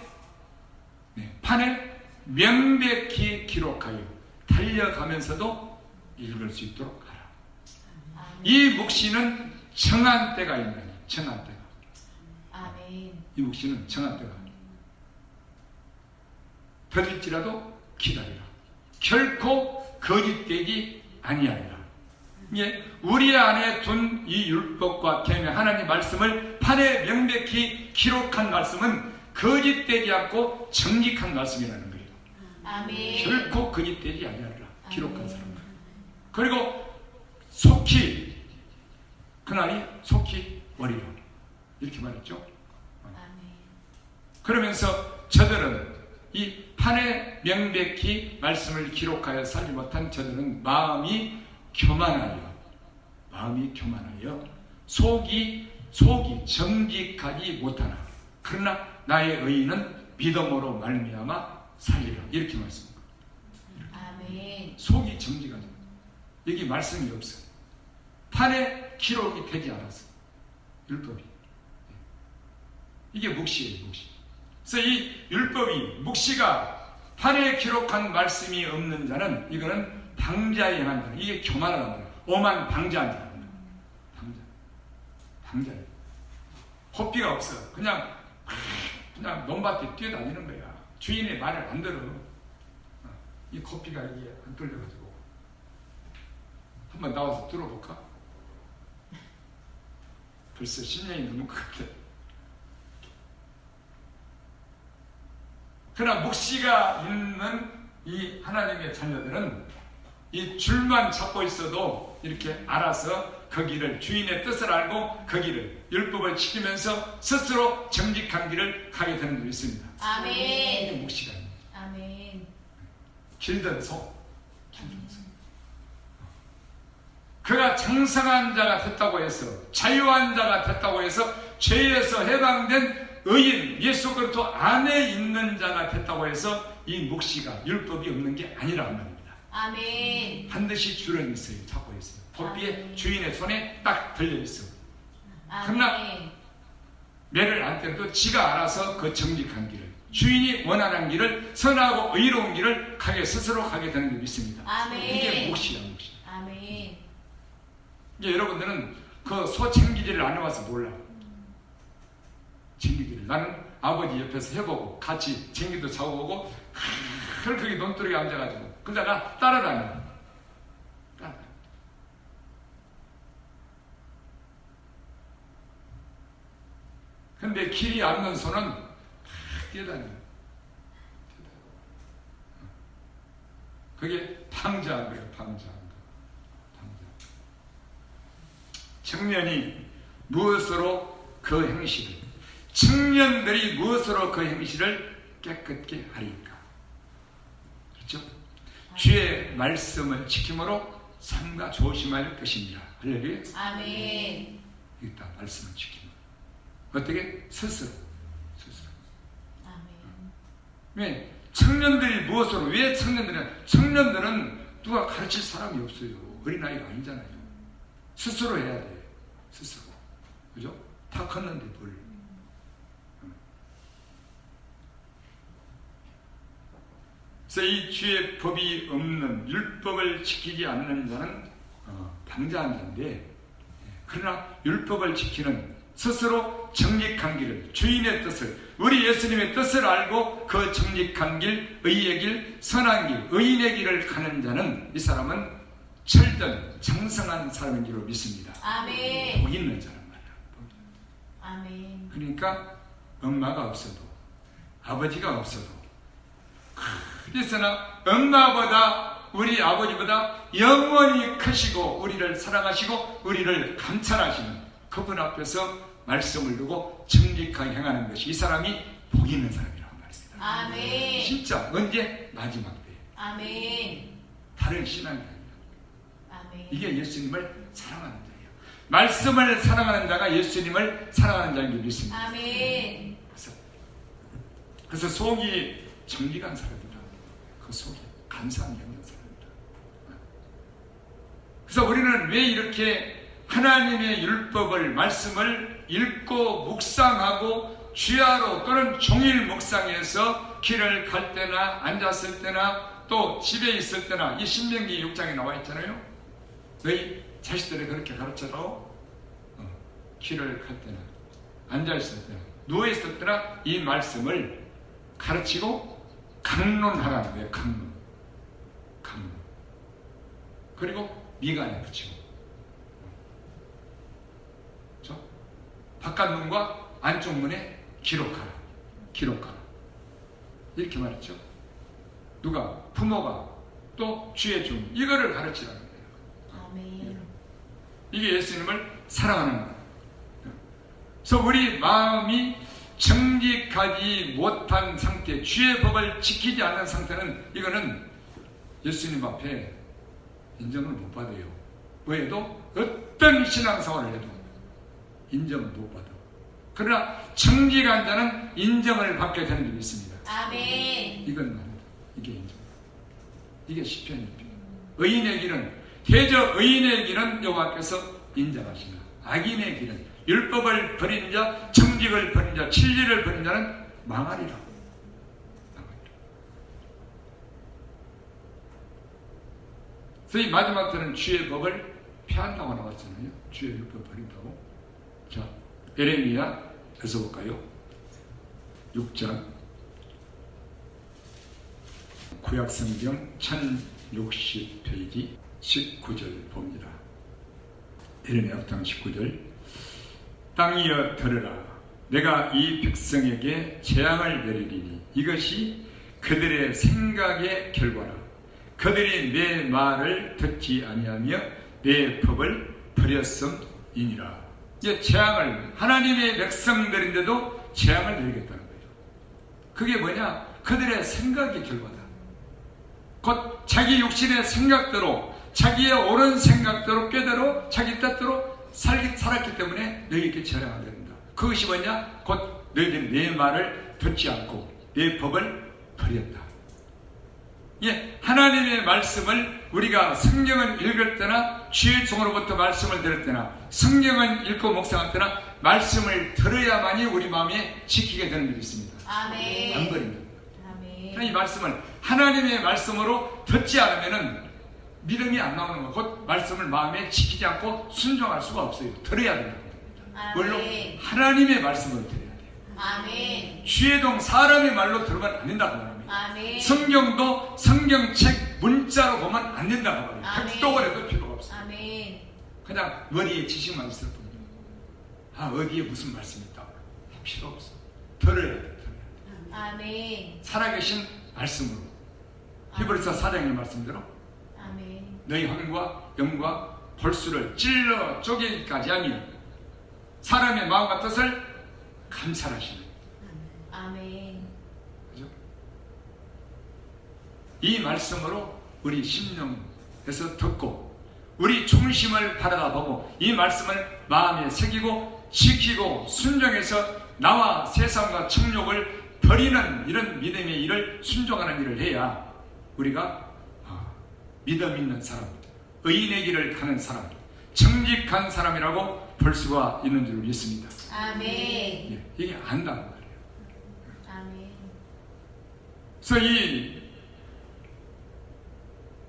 판에 명백히 기록하여 달려가면서도 읽을 수 있도록 하라. 이 묵시는 정한 때가 있는, 정한 때가. 아멘. 이 묵시는 정한 때가. 더딜지라도 기다리라. 결코 거짓되지 아니하리라. 예, 우리 안에 둔 이 율법과 계명, 하나님 말씀을 판에 명백히 기록한 말씀은 거짓되지 않고 정직한 말씀이라는 거예요. 아멘. 결코 거짓되지 아니하리라. 기록한 사람은. 그리고 속히, 그날이 속히 오리라. 이렇게 말했죠. 그러면서 저들은 이 판에 명백히 말씀을 기록하여 살지 못한 저들은 마음이 교만하여 속이 정직하지 못하나 그러나 나의 의인은 믿음으로 말미암아 살리라. 이렇게 말씀합니다. 아멘. 속이 정직하지 못하나. 여기 말씀이 없어요. 판에 기록이 되지 않았어. 율법이. 이게 묵시예요, 묵시. 그래서 이 율법이, 묵시가 판에 기록한 말씀이 없는 자는, 이거는 방자에 행한 자. 이게 교만하단 말이에요. 오만 방자한 자. 방자예요. 호비가 없어. 그냥 그냥 논밭에 뛰어다니는 거야. 주인의 말을 안 들어. 이 코피가 이게 안 뚫려가지고 한번 나와서 들어볼까? 벌써 10년이 넘은 것 같아. 그러나 묵시가 있는 이 하나님의 자녀들은 이 줄만 잡고 있어도 이렇게 알아서 그 길을, 주인의 뜻을 알고 그 길을, 율법을 지키면서 스스로 정직한 길을 가게 되는 줄이 있습니다. 아멘. 이게 묵시가 있는 아멘. 길든 소. 그가 장성한 자가 됐다고 해서, 자유한 자가 됐다고 해서 죄에서 해방된 의인, 예수 그리스도 안에 있는 자가 됐다고 해서 이 묵시가 율법이 없는 게 아니란 말입니다. 아멘. 반드시 줄은 있어요. 잡고 있어요. 도피에 주인의 손에 딱 들려 있어. 아멘. 매를 안 때려도 지가 알아서 그 정직한 길을, 주인이 원하는 길을, 선하고 의로운 길을 가게 스스로 가게 되는 줄 믿습니다. 아멘. 이게 묵시야, 묵시. 아멘. 이제 여러분들은 그 소 챙기기를 안 해봐서 몰라. 챙기기를. 나는 아버지 옆에서 해보고 같이 챙기도 잡아보고 거기 논두렁에 앉아가지고 그러다가 따라다녀. 근데 길이 않는 소는 막 뛰어다녀. 그게 방자한 거예요. 방자한 거. 청년이 무엇으로 그 행실을, 청년들이 무엇으로 그 행실을 깨끗게 하리까? 그렇죠? 주의 말씀을 지킴으로 삼가 조심할 것입니다. 할렐루야. 아멘. 여기다 말씀을 지키면 어떻게? 스스로. 아멘. 왜? 청년들이 무엇으로? 왜 청년들은 누가 가르칠 사람이 없어요. 어린아이가 아니잖아요. 스스로 해야 돼. 스스로. 그죠? 다 컸는데 뭘. 그래서 이 주의 법이 없는, 율법을 지키지 않는 자는 방자한 자인데, 그러나 율법을 지키는, 스스로 정직한 길을, 주인의 뜻을, 우리 예수님의 뜻을 알고 그 정직한 길, 의의 길, 선한 길, 의인의 길을 가는 자는, 이 사람은 철전, 장성한 사람인 줄로 믿습니다. 아멘. 복 있는 사람 말이야. 아멘. 그러니까 엄마가 없어도, 아버지가 없어도, 그래서나 엄마보다, 우리 아버지보다 영원히 크시고 우리를 사랑하시고 우리를 감찰하시는 그분 앞에서 말씀을 두고 정직하게 행하는 것이 이 사람이 복 있는 사람이라고 말했습니다. 아멘. 진짜 언제? 마지막 때. 아멘. 다른 신앙이 아니에요. 아멘. 이게 예수님을 사랑하는 자예요. 말씀을 사랑하는 자가 예수님을 사랑하는 자인 줄 믿습니다. 아멘. 그래서 속이 정직한 사람이다. 그 속에 간사함이 없는 사람이다. 그래서 우리는 왜 이렇게 하나님의 율법을, 말씀을 읽고 묵상하고 주야로 또는 종일 묵상해서 길을 갈 때나 앉았을 때나 또 집에 있을 때나, 이 신명기 6장에 나와 있잖아요. 너희 자식들을 그렇게 가르쳐도 길을 갈 때나 앉아있을 때나 누워있을 때나 이 말씀을 가르치고 강론하라는 거예요. 강론. 그리고 미간에 붙이고, 그렇죠? 바깥 문과 안쪽 문에 기록하라. 이렇게 말했죠. 누가? 부모가. 또 주의 종, 이거를 가르치라는 거예요. 아멘. 이게 예수님을 사랑하는 거예요. 그래서 우리 마음이 정직하지 못한 상태, 주의 법을 지키지 않는 상태는, 이거는 예수님 앞에 인정을 못 받아요. 왜도 어떤 신앙생활을 해도 인정을 못 받아. 그러나 정직한 자는 인정을 받게 되는 줄 믿습니다. 아멘. 이건 말입니다. 이게 인정. 이게 시편입니다. 의인의 길은, 대저 의인의 길은 여호와께서 인정하시나, 악인의 길은, 율법을 버린 자, 정직을 버린 자, 진리를 버린 자는 망하리라. 그래서 이 마지막 때는 주의 법을 폐한다고 나왔잖아요. 주의 율법 버린다고. 자, 에레미야, 에서 볼까요? 6장 구약성경 1060페이지 19절 봅니다. 이르네 6장 19절 땅이여 들으라 내가 이 백성에게 재앙을 내리리니 이것이 그들의 생각의 결과라 그들이 내 말을 듣지 아니하며 내 법을 버렸음이니라. 이제 재앙을 하나님의 백성들인데도 재앙을 내리겠다는 거예요. 그게 뭐냐? 그들의 생각의 결과다. 곧 자기 육신의 생각대로 자기의 옳은 생각대로 꾀대로 자기 뜻대로 살았기 때문에 너희에게 재앙을 내린다. 그것이 뭐냐? 곧 너희들이 내 말을 듣지 않고 내 법을 버렸다. 예, 하나님의 말씀을 우리가 성경을 읽을 때나 주의 종으로부터 말씀을 들을 때나 성경을 읽고 묵상할 때나 말씀을 들어야만이 우리 마음에 지키게 되는 일이 있습니다. 아멘. 안 버린다. 아멘. 이 말씀을 하나님의 말씀으로 듣지 않으면은 믿음이 안 나오는 거. 곧 말씀을 마음에 지키지 않고 순종할 수가 없어요. 들어야 된다고 합니다. 물론 하나님의 말씀을 들어야 돼요. 아멘. 주의 종 사람의 말로 들으면 안 된다고 합니다. 아멘. 성경도 성경책 문자로 보면 안 된다고 합니다. 아멘. 백독을 해도 필요가 없어요. 아멘. 그냥 머리에 지식만 있을 뿐이에요. 아 어디에 무슨 말씀이 있다. 필요 없어. 들어야 돼. 아멘. 살아계신 말씀으로 히브리서 4장의 말씀대로 아멘. 너희 혼과 영과 골수를 찔러 쪼개기까지 하며 사람의 마음과 뜻을 감찰하시는 아멘. 그죠? 이 말씀으로 우리 심령에서 듣고 우리 중심을 바라다보고 이 말씀을 마음에 새기고 지키고 순종해서 나와 세상과 청욕을 버리는 이런 믿음의 일을 순종하는 일을 해야 우리가 믿음 있는 사람, 의인의 길을 가는 사람, 정직한 사람이라고 볼 수가 있는 줄 믿습니다. 아멘. 예, 이게 안다는 말이에요. 아멘. 그래서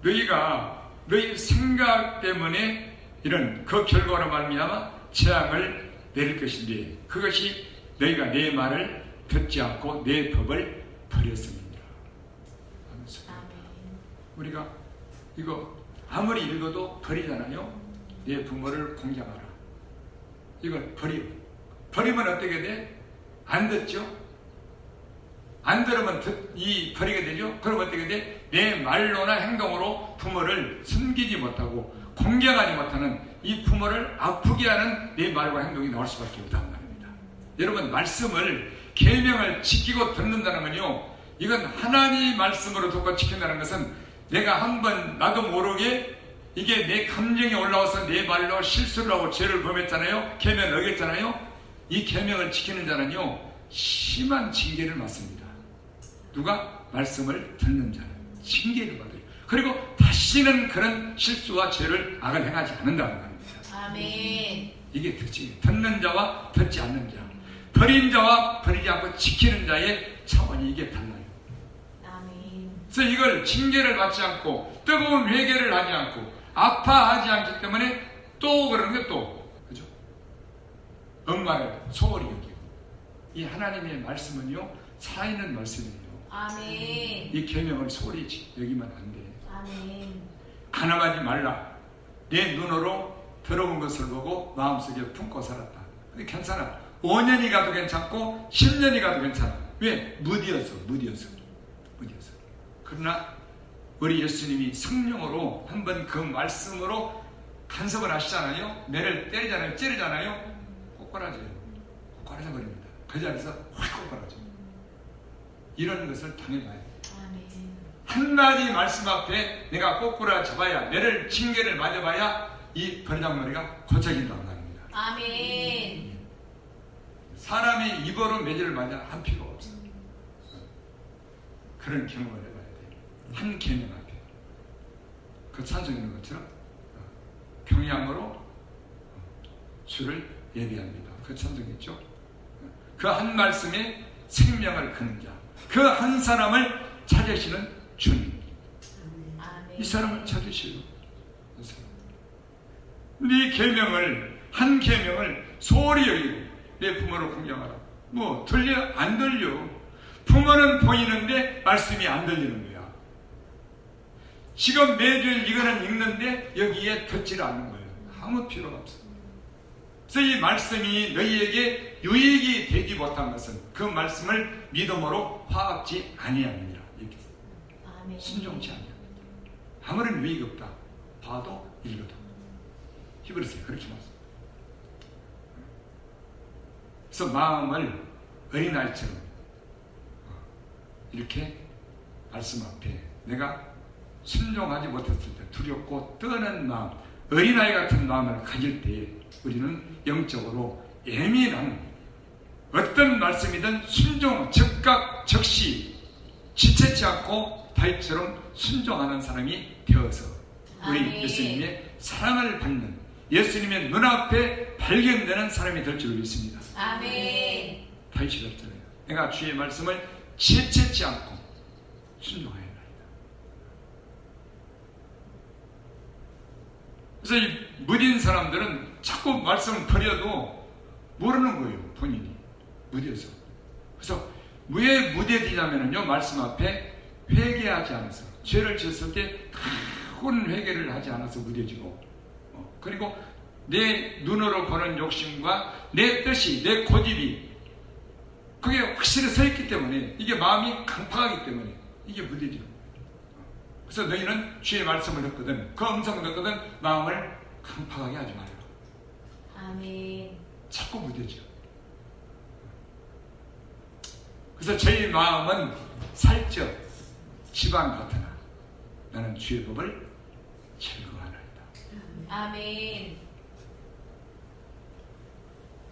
너희가 너희 생각 때문에 이런 그 결과로 말미암아 재앙을 내릴 것인데 그것이 너희가 내 말을 듣지 않고 내 법을 버렸습니다. 우리가 이거 아무리 읽어도 버리잖아요. 내 부모를 공경하라. 이걸 버리면 어떻게 돼? 안 듣죠? 안 들으면 버리게 되죠? 그럼 어떻게 돼? 내 말로나 행동으로 부모를 숨기지 못하고 공경하지 못하는 이 부모를 아프게 하는 내 말과 행동이 나올 수밖에 없다는 말입니다. 여러분 말씀을 계명을 지키고 듣는다는 건요. 이건 하나님 말씀으로 듣고 지킨다는 것은 내가 한번 나도 모르게 이게 내 감정이 올라와서 내 말로 실수를 하고 죄를 범했잖아요. 계명을 어겼잖아요. 이 계명을 지키는 자는요. 심한 징계를 받습니다. 누가? 말씀을 듣는 자는 징계를 받아요. 그리고 다시는 그런 실수와 죄를 악을 행하지 않는다는 말입니다. 아멘. 이게 듣는 자와 듣지 않는 자, 버린 자와 버리지 않고 지키는 자의 차원이 이게 달라요. 아멘. 그래서 이걸 징계를 받지 않고 뜨거운 회개를 하지 않고 아파하지 않기 때문에 또 그러는 게 또 그죠? 엄마를 소홀히 여기고 이 하나님의 말씀은요 살아있는 말씀이에요. 아멘. 이 계명을 소홀히 여기면 안 돼. 아멘. 가늠하지 말라. 내 눈으로 들어본 것을 보고 마음속에 품고 살았다. 근데 괜찮아. 5년이 가도 괜찮고 10년이 가도 괜찮아. 왜? 무디어서. 그러나 우리 예수님이 성령으로 한번 그 말씀으로 간섭을 하시잖아요. 매를 때리잖아요. 찌르잖아요. 꼬꾸라져요. 꼬꾸라져 버립니다. 그 자리에서 확 꼬꾸라져. 이런 것을 당해봐야 돼. 아멘. 한마디 말씀 앞에 내가 꼬꾸라져봐야 매를 징계를 맞아봐야 이 버르장머리가 고쳐진다는 말입니다. 아멘. 사람이 입으로 매질을 맞아 한 필요 없어. 그런 경험을 해봐야 돼. 한 계명 앞에 그 찬송하는 것처럼 평양으로 주를 예배합니다. 그 찬송했죠. 그 한 말씀에 생명을 거는 자, 그 한 사람을 찾으시는 주님. 아멘. 이 사람을 찾으시고 네 계명을 한 계명을 소홀히 여기고 내 부모를 공경하라. 뭐 들려 안 들려. 부모는 보이는데 말씀이 안 들리는 거야. 지금 매주일 이거는 읽는데 여기에 듣지를 않는 거예요. 아무 필요가 없어. 그래서 이 말씀이 너희에게 유익이 되지 못한 것은 그 말씀을 믿음으로 화합지 아니함이니라. 이렇게 아멘. 순종치 아니함이다. 아무런 유익이 없다. 봐도 읽어도. 히브리서에 그렇게 말씀. 그래서 마음을 어린아이처럼 이렇게 말씀 앞에 내가 순종하지 못했을 때 두렵고 떠는 마음, 어린아이 같은 마음을 가질 때에 우리는 영적으로 예민한 어떤 말씀이든 순종, 즉각, 즉시 지체치 않고 다윗처럼 순종하는 사람이 되어서 우리 아멘. 예수님의 사랑을 받는 예수님의 눈앞에 발견되는 사람이 될 줄 믿습니다. 아멘. 다윗이 그랬잖아요. 내가 주의 말씀을 지체치 않고 순종하여 나이다. 그래서 이 무딘 사람들은 자꾸 말씀을 버려도 모르는 거예요. 본인이 무뎌서. 그래서 왜 무뎌지냐면요, 말씀 앞에 회개하지 않아서, 죄를 지었을 때 큰 회개를 하지 않아서 무뎌지고, 그리고 내 눈으로 보는 욕심과 내 뜻이, 내 고집이 그게 확실히 서 있기 때문에, 이게 마음이 강팍하기 때문에 이게 무뎌지는 거예요. 그래서 너희는 주의 말씀을 듣거든, 그 음성을 듣거든 마음을 강팍하게 하지 마라. 아멘. 자꾸 무뎌져. 그래서 저희 마음은 살쪄 지방 같으나 나는 주의 법을 즐거워하나이다. 아멘.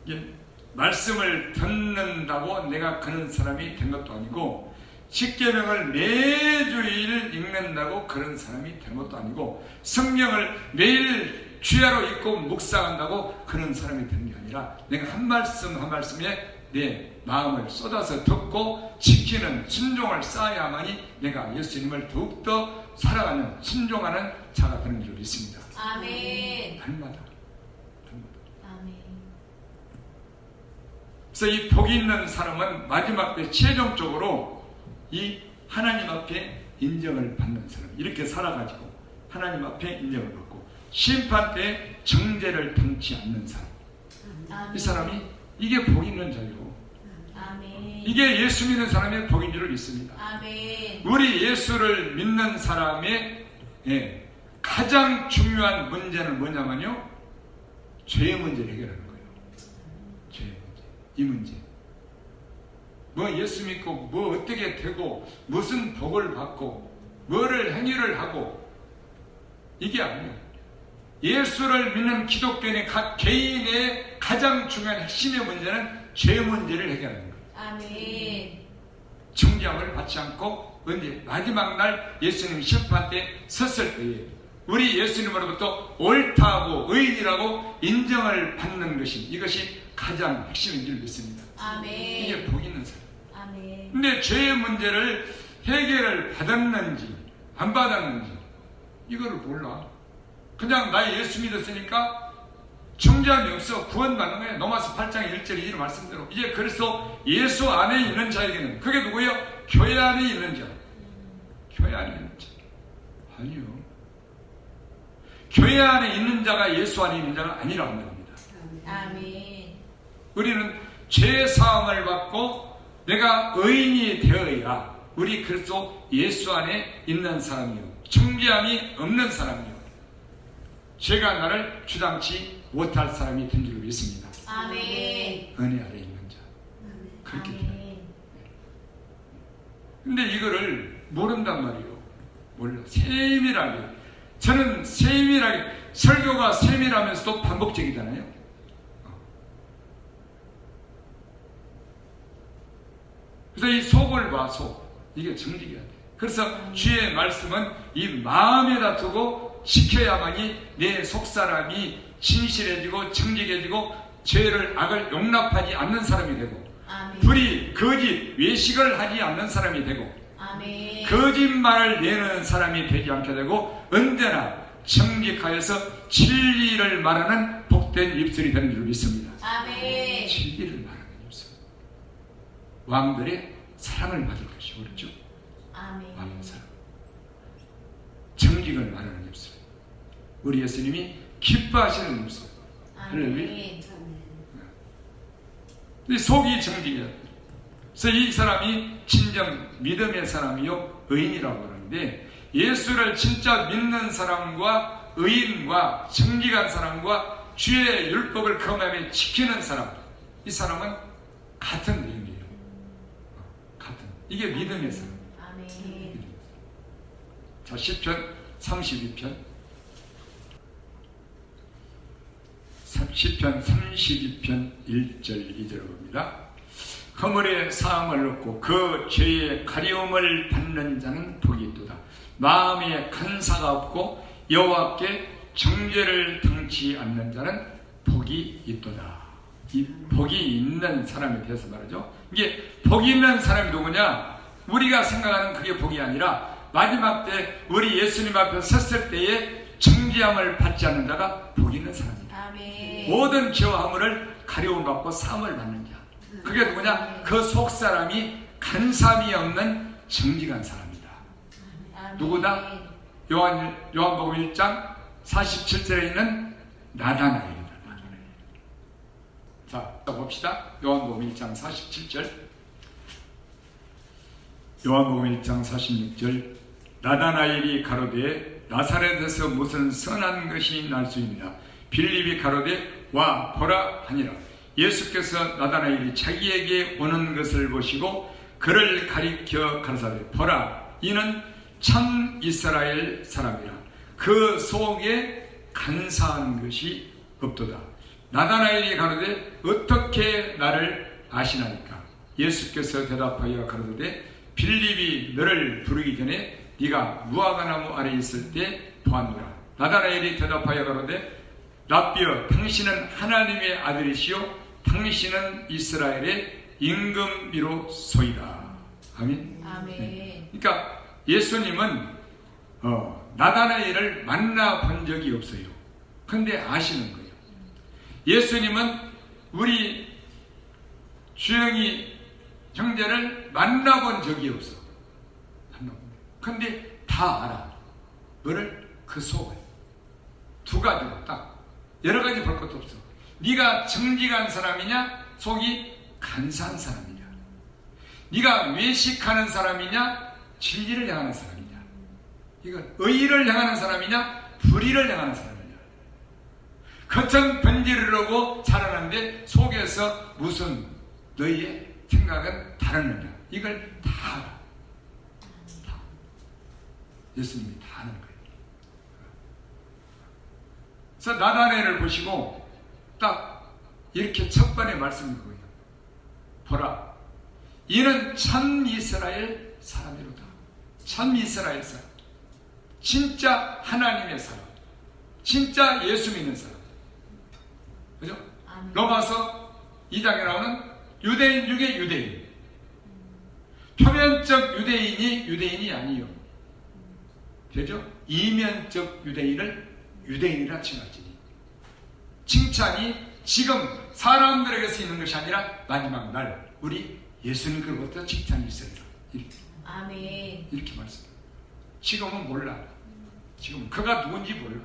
예, 말씀을 듣는다고 내가 그런 사람이 된 것도 아니고, 십계명을 매주일 읽는다고 그런 사람이 된 것도 아니고, 성경을 매일 주야로 읽고 묵상한다고 그런 사람이 되는 게 아니라, 내가 한 말씀 한 말씀에 내 마음을 쏟아서 듣고 지키는 순종을 쌓아야만이 내가 예수님을 더욱더 살아가는 순종하는 자가 되는 줄 믿습니다. 아멘. 날마다. 아멘. 그래서 이 복이 있는 사람은 마지막 때 최종적으로 이 하나님 앞에 인정을 받는 사람, 이렇게 살아가지고 하나님 앞에 인정을 받고 심판 때 정죄를 당치 않는 사람, 아멘. 이 사람이 이게 복 있는 자요. 아멘. 이게 예수 믿는 사람의 복인 줄 믿습니다. 아멘. 우리 예수를 믿는 사람의 가장 중요한 문제는 뭐냐면요, 죄의 문제를 해결하는 거예요. 죄의 문제, 이 문제. 뭐 예수 믿고 뭐 어떻게 되고 무슨 복을 받고 뭐를 행위를 하고, 이게 아니에요. 예수를 믿는 기독교인의 각 개인의 가장 중요한 핵심의 문제는 죄 문제를 해결하는 거예요. 아멘. 정죄함을 받지 않고 언제 마지막 날 예수님 심판 때 섰을 때에 우리 예수님으로부터 옳다고 의인이라고 인정을 받는 것이, 이것이 가장 핵심인 줄 믿습니다. 아멘. 이게 복 있는 사람. 아멘. 근데 죄의 문제를 해결을 받았는지 안 받았는지 이거를 몰라. 그냥 나 예수 믿었으니까 정죄함이 없어 구원받는 거예요. 로마서 8장 1절 2절 말씀대로. 이제 그래서 예수 안에 있는 자에게는, 그게 누구예요? 교회 안에 있는 자. 교회 안에 있는 자. 아니요. 교회 안에 있는 자가 예수 안에 있는 자가 아니라고 말합니다. 아멘. 우리는 죄 사함을 받고 내가 의인이 되어야 우리 그리스도 예수 안에 있는 사람이요, 정죄함이 없는 사람이요, 죄가 나를 주장치 못할 사람이 된 줄 믿습니다. 아멘. 은혜 아래 있는 자. 그렇게 돼요. 아멘. 근데 이거를 모른단 말이에요. 몰라. 세밀하게. 저는 세밀하게, 설교가 세밀하면서도 반복적이잖아요. 그래서 이 속을 봐, 속. 이게 정직해야 돼. 그래서 주의 말씀은 이 마음에다 두고 지켜야만이 내 속사람이 진실해지고 정직해지고 죄를, 악을 용납하지 않는 사람이 되고, 아멘. 불의, 거짓, 외식을 하지 않는 사람이 되고, 아멘. 거짓말을 내는 사람이 되지 않게 되고, 언제나 정직하여서 진리를 말하는 복된 입술이 되는 줄 믿습니다. 아멘. 진리를 말하는 입술. 왕들의 사랑을 받을 것이 옳죠. 아멘. 마음의 사랑. 정직을 말하는 입술. 우리 예수님이 기뻐하시는 입술. 아멘. 이 속이 정직이야. 그래서 이 사람이 진정 믿음의 사람이요 의인이라고 하는데, 예수를 진짜 믿는 사람과 의인과 정직한 사람과 주의 율법을 그 마음에 지키는 사람, 이 사람은 같은 의미예요. 같은. 이게 믿음의 사람. 아멘. 자, 시편 32편. 시편 32편 1절 2절 봅니다. 허물의 사함을 얻고 그 죄의 가려움을 받는 자는 복이 있도다. 마음에 간사가 없고 여호와께 정죄를 당치 않는 자는 복이 있도다. 이 복이 있는 사람에 대해서 말하죠. 이게 복이 있는 사람이 누구냐? 우리가 생각하는 그게 복이 아니라 마지막 때 우리 예수님 앞에 섰을 때에 정죄함을 받지 않는 자가 복이 있는 사람이다. 아멘. 모든 죄와 허물을 가려움 받고 사함을 받는 자. 그게 누구냐? 그 속 사람이 간삼이 없는 정직한 사람이다. 아멘. 누구다? 요한복음 1장 47절에 있는 나다나엘이다. 나다나엘. 자, 봅시다. 요한복음 1장 47절. 요한복음 1장 46절. 나다나엘이 가로되 나사렛에서 무슨 선한 것이 날 수 있느냐? 빌립이 가로되 와 보라 하니라. 예수께서 나다나엘이 자기에게 오는 것을 보시고 그를 가리켜 가르사되 보라 이는 참 이스라엘 사람이라. 그 속에 간사한 것이 없도다. 나다나엘이 가로되 어떻게 나를 아시나이까? 예수께서 대답하여 가로되 빌립이 너를 부르기 전에 네가 무화과나무 아래 있을 때 보았노라. 나다나엘이 대답하여 가로되 라삐여 당신은 하나님의 아들이시요 당신은 이스라엘의 임금이로소이다. 아멘. 아멘. 네. 그러니까 예수님은 나다나엘을 만나본 적이 없어요. 근데 아시는 거예요. 예수님은 우리 주영이 형제를 만나본 적이 없어. 근데 다 알아. 뭐를? 그 속을. 두 가지로 딱. 여러 가지 볼 것도 없어. 네가 정직한 사람이냐? 속이 간사한 사람이냐? 네가 외식하는 사람이냐? 진리를 향하는 사람이냐? 이건 의를 향하는 사람이냐? 불의를 향하는 사람이냐? 겉은 번지를 하고 자라는데 속에서 무슨 너희의 생각은 다르느냐? 이걸 다 알아. 예수님이 다 아는 거예요. 그래서 나다나엘을 보시고 딱 이렇게 첫 번째 말씀이 그거예요. 보라, 이는 참 이스라엘 사람이로다. 참 이스라엘 사람, 진짜 하나님의 사람, 진짜 예수 믿는 사람. 그죠? 로마서 2장에 나오는 유대인 중에 유대인. 표면적 유대인이 아니요. 되죠? 이면적 유대인을 유대인이라 칭하지니. 칭찬이 지금 사람들에게서 있는 것이 아니라 마지막 날 우리 예수님께로부터 칭찬이 있으리라. 아멘. 이렇게 말씀해요. 지금은 몰라. 지금 그가 누군지 몰라.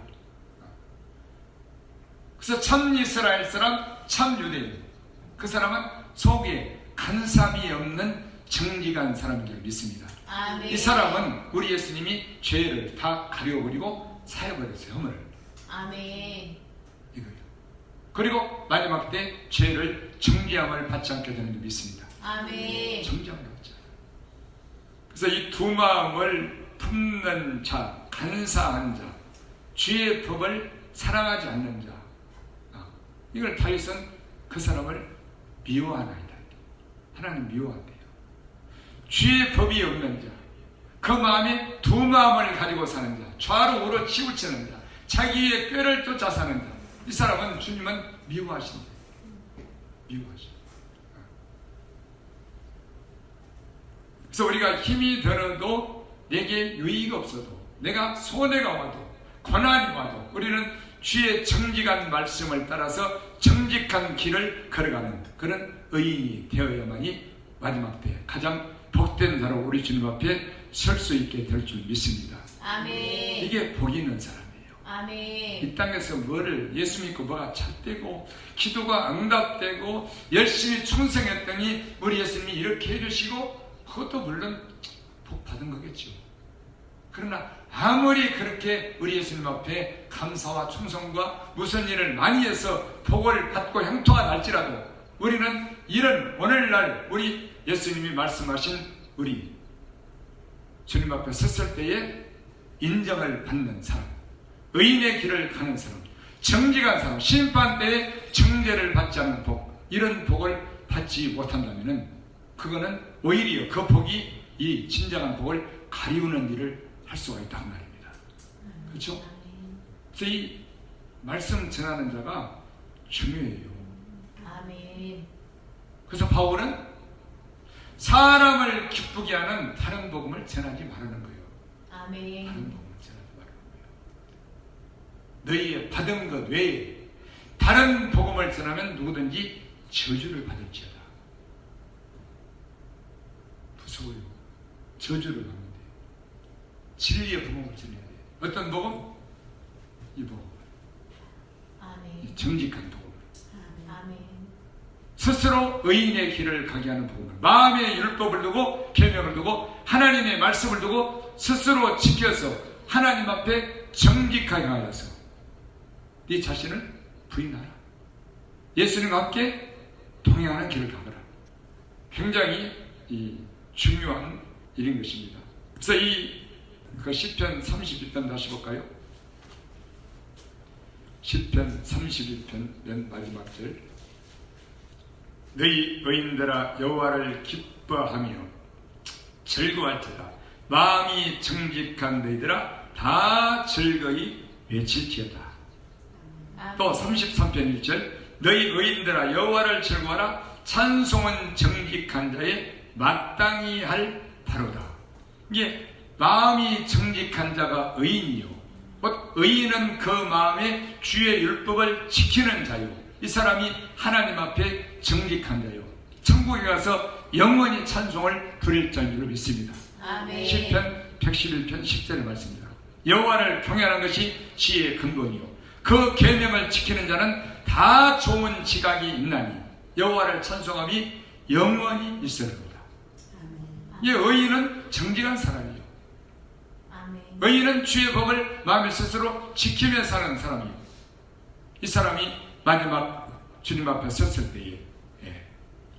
그래서 참 이스라엘 사람, 참 유대인. 그 사람은 속에 간섭이 없는 정직한 사람인 줄 믿습니다. 아멘. 이 사람은 우리 예수님이 죄를 다 가려버리고 사해버렸어요. 허물을. 아멘. 이거예요. 그리고 마지막 때 죄를 정죄함을 받지 않게 되는 줄 믿습니다. 아멘. 정죄함을 받지 않아요. 그래서 이 두 마음을 품는 자, 간사한 자, 주의 법을 사랑하지 않는 자, 이걸 다윗은 그 사람을 미워하나이다. 하나님 미워한대요. 주의 법이 없는 자, 그 마음에 두 마음을 가지고 사는 자, 좌로 우로 치우치는 자, 자기의 꾀를 쫓아 사는 자, 이 사람은 주님은 미워하신다. 미워하신다. 그래서 우리가 힘이 들어도 내게 유익이 없어도 내가 손해가 와도 고난이 와도 우리는 주의 정직한 말씀을 따라서 정직한 길을 걸어가는 그런 의인이 되어야만이 마지막 때 가장 복된 자로 우리 주님 앞에 설 수 있게 될 줄 믿습니다. 아멘. 이게 복 있는 사람이에요. 아멘. 이 땅에서 뭐를 예수 믿고 뭐가 잘 되고 기도가 응답되고 열심히 충성했더니 우리 예수님이 이렇게 해주시고 그것도 물론 복 받은 거겠죠. 그러나 아무리 그렇게 우리 예수님 앞에 감사와 충성과 무슨 일을 많이 해서 복을 받고 형통가 날지라도 우리는 이런 오늘날 우리 예수님이 말씀하신 우리 주님 앞에 섰을 때에 인정을 받는 사람, 의인의 길을 가는 사람, 정직한 사람, 심판 때에 정죄를 받지 않는 복, 이런 복을 받지 못한다면 그거는 오히려 그 복이 이 진정한 복을 가리우는 일을 할 수가 있단 말입니다. 그렇죠? 그래서 이 말씀 전하는 자가 중요해요. 아멘. 그래서 바울은 사람을 기쁘게 하는 다른 복음을 전하지 말라는 거예요. 아멘. 다른 복음을 전하지 말라는 거예요. 너희의 받은 것 외에 다른 복음을 전하면 누구든지 저주를 받을지어다. 무서워요. 저주를 받는데 진리의 복음을 전해야 돼요. 어떤 복음? 이 복음. 아멘. 이 정직한 복음. 아멘. 스스로 의인의 길을 가게 하는 복음을, 마음의 율법을 두고 계명을 두고 하나님의 말씀을 두고 스스로 지켜서 하나님 앞에 정직하게 하여서 네 자신을 부인하라. 예수님과 함께 동행하는 길을 가거라. 굉장히 중요한 일인 것입니다. 그래서 시편 31편 다시 볼까요? 시편 31편 맨 마지막 절. 너희 의인들아 여호와를 기뻐하며 즐거워할지다. 마음이 정직한 너희들아 다 즐거이 외칠지어다. 또 33편 1절. 너희 의인들아 여호와를 즐거워하라. 찬송은 정직한 자의 마땅히 할 바로다. 이게 마음이 정직한 자가 의인이요. 의인은 그 마음에 주의 율법을 지키는 자요. 이 사람이 하나님 앞에 정직한 자요. 천국에 가서 영원히 찬송을 부릴 자로 믿습니다. 아멘. 시편 111편 10절의 말씀입니다. 여호와를 경외하는 것이 지혜의 근본이요. 그 계명을 지키는 자는 다 좋은 지각이 있나니 여호와를 찬송함이 영원히 있을 겁니다. 이 의인은 정직한 사람이에요. 아멘. 의인은 주의 법을 마음에 스스로 지키며 사는 사람이에요. 이 사람이 마지막 주님 앞에 섰을 때에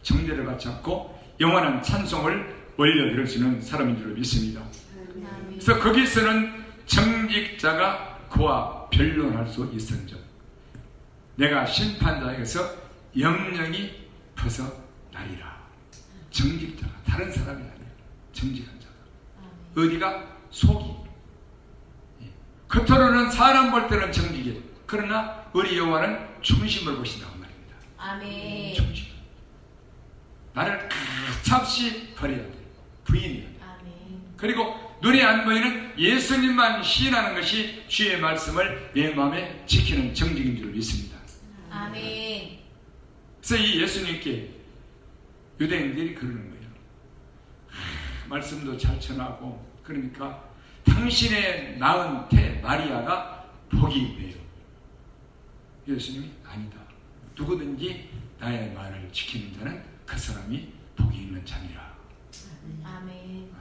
정죄를 받지 않고 영원한 찬송을 올려드릴 수 있는 사람인 줄 믿습니다. 아멘. 그래서 거기서는 정직자가 그와 변론할 수 있은즉 내가 심판자에게서 영영이 벗어나리라. 정직자가 다른 사람이 아니에요. 정직한 자가. 어디가? 속이. 겉으로는 사람 볼 때는 정직해. 그러나 우리 여호와는 중심을 보신다고 말입니다. 아멘. 중심. 나를 가차없이 버려야 돼. 부인해야 돼. 아멘. 그리고 눈에 안 보이는 예수님만 시인하는 것이 주의 말씀을 내 마음에 지키는 정직인 줄 믿습니다. 아멘. 그래서 이 예수님께 유대인들이 그러는 거예요. 말씀도 잘 전하고 그러니까 당신의 낳은 태 마리아가 복이 있네요. 예수님이 아니다. 누구든지 나의 말을 지키는 자는 그 사람이 복이 있는 자니라. 아멘.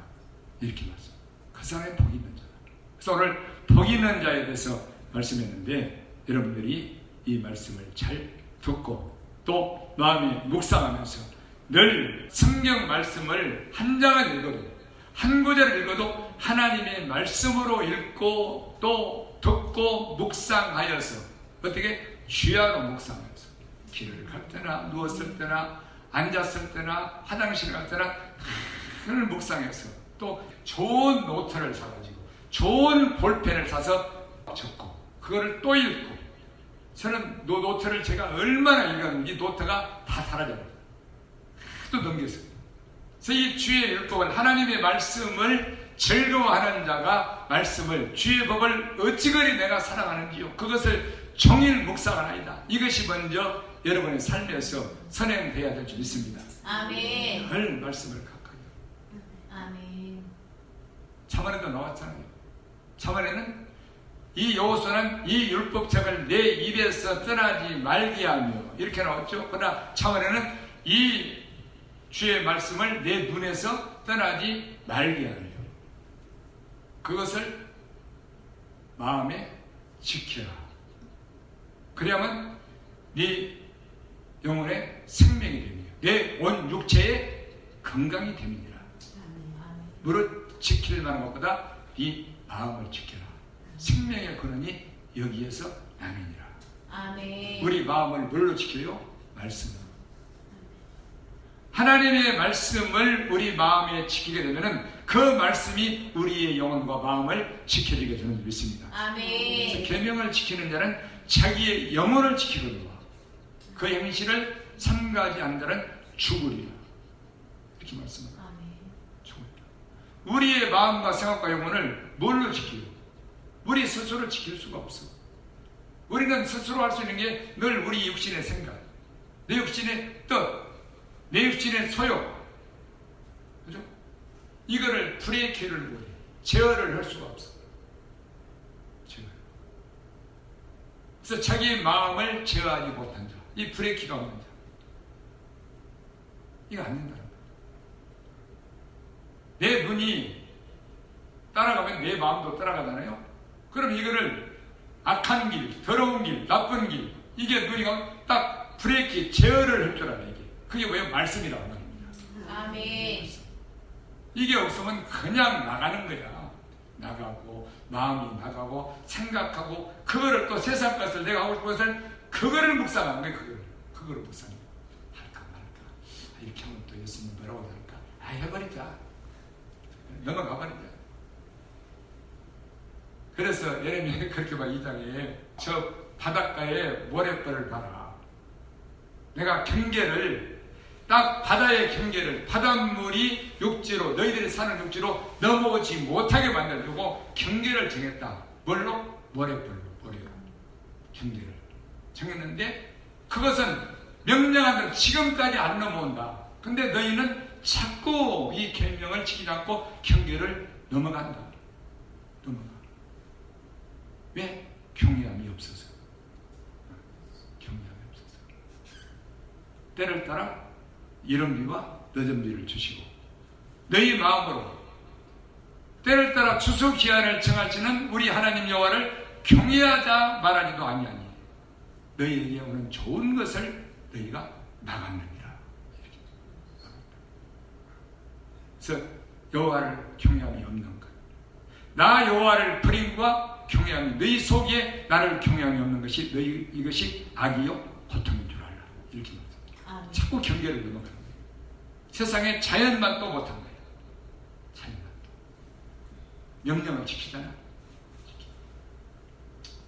이렇게 말씀. 그 사람이 복이 있는 자다. 그래서 오늘 복이 있는 자에 대해서 말씀했는데 여러분들이 이 말씀을 잘 듣고 또 마음이 묵상하면서 늘 성경 말씀을 한 장을 읽어도 한 구절을 읽어도 하나님의 말씀으로 읽고 또 듣고 묵상하여서 어떻게 주야로 묵상하여서 길을 갈 때나 누웠을 때나 앉았을 때나 화장실 갈 때나 그걸 묵상해서 또 좋은 노트를 사가지고 좋은 볼펜을 사서 적고 그거를 또 읽고 저는 노트를 제가 얼마나 읽었는지 노트가 다 사라져요. 또 넘겼어요. 그래서 이 주의 율법을 하나님의 말씀을 즐거워하는 자가 말씀을 주의 법을 어찌그리 내가 사랑하는지요 그것을 종일 묵상하나이다. 이것이 먼저 여러분의 삶에서 선행되어야 될 줄 믿습니다. 아멘. 늘 말씀을 가까이 아멘. 차만에도 나왔잖아요. 차만에는 이 여호수아는 이 율법책을 내 입에서 떠나지 말게 하며 이렇게 나왔죠. 그러나 차만에는 이 주의 말씀을 내 눈에서 떠나지 말게 하며 그것을 마음에 지켜라. 그래야만 네 영혼의 생명이 되며 내 온 육체의 건강이 됩니다. 무릇 지킬 만한 것보다 네 마음을 지켜라. 생명의 근원이 여기에서 나느니라. 아멘. 우리 마음을 뭘로 지켜요? 말씀으로. 하나님의 말씀을 우리 마음에 지키게 되면은 그 말씀이 우리의 영혼과 마음을 지켜주게 되는 믿습니다. 아멘. 그래서 계명을 지키는 자는 자기의 영혼을 지키거니와 그 행실을 삼가하지 않는 자는 죽으리라. 이렇게 말씀합니다. 아멘. 죽으리라. 우리의 마음과 생각과 영혼을 뭘로 지켜요? 우리 스스로 지킬 수가 없어. 우리는 스스로 할 수 있는 게 늘 우리 육신의 생각, 내 육신의 뜻, 내 육신의 소욕, 그죠? 이거를 브레이크를 못해. 제어를 할 수가 없어. 제어. 그래서 자기 마음을 제어하지 못한 자, 이 브레이크가 없는 자, 이거 안 된다는 거야. 내 눈이 따라가면 내 마음도 따라가잖아요. 그럼 이거를 악한 길, 더러운 길, 나쁜 길, 이게 눈이가 딱 브레이크 제어를 할 줄 알아. 이게 그게 왜 말씀이라고 말입니다. 아멘. 이게 없으면 그냥 나가는 거야. 나가고 마음이 나가고 생각하고 그거를 또 세상 것을 내가 하고 싶은 것을 그거를 묵상하는 거야. 그거를 묵상해. 할까 말까. 이렇게 하면 또 예수님 뭐라고 할까. 해버리자. 넘어가 버리자. 그래서 예레미야 그렇게 봐 2장에 저 바닷가에 모래벌을 봐라. 내가 경계를 딱 바다의 경계를 바닷물이 육지로 너희들이 사는 육지로 넘어오지 못하게 만들고 경계를 정했다. 뭘로? 모래벌로 모래로 경계를 정했는데 그것은 명령한 대로 지금까지 안 넘어온다. 근데 너희는 자꾸 이 계명을 지키지 않고 경계를 넘어간다. 넘어가. 왜? 경외함이 없어서. 경외함이 없어서. 때를 따라 이른 비와 늦은 비를 주시고 너희 마음으로 때를 따라 추수 기한을 정하시는 우리 하나님 여호와를 경외하자 말하지도 아니하니 너희에게 오는 좋은 것을 너희가 나갔느니라. 그래서 여호와를 경외함이 없는 것. 나 여호와를 버림과 경외함이 너희 속에 나를 경외함이 없는 것이 너희 이것이 악이요 고통인 줄 알라. 이렇게 말합니다. 자꾸 경계를 넘어가는 거예요. 세상에 자연만도 못한 거예요. 자연만. 명령을 지키잖아.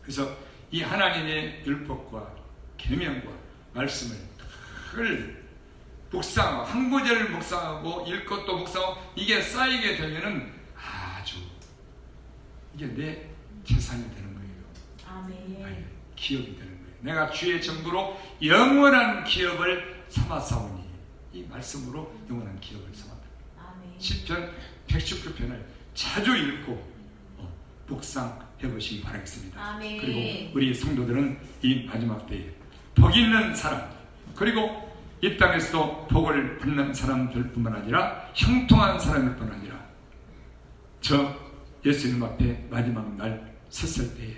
그래서 이 하나님의 율법과 계명과 말씀을 늘 묵상하고 한 구절을 묵상하고 읽고 또 묵상하고 이게 쌓이게 되면은 아주 이게 내 재산이 되는 거예요. 아멘. 아니, 기업이 되는 거예요. 내가 주의 정부로 영원한 기업을 삼았사오니 이 말씀으로 영원한 기업을 삼았다. 아멘. 시편 119편을 자주 읽고 묵상해 보시기 바라겠습니다. 아멘. 그리고 우리 성도들은 이 마지막 때에 복 있는 사람 그리고 이 땅에서도 복을 받는 사람들 뿐만 아니라 형통한 사람일 뿐 아니라 저 예수님 앞에 마지막 날 섰을 때에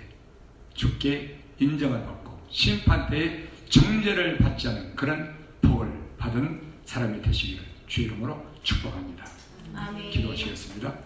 주께 인정을 받고 심판 때에 정죄를 받지 않은 그런 복을 받은 사람이 되시기를 주의 이름으로 축복합니다. 아멘. 기도하시겠습니다.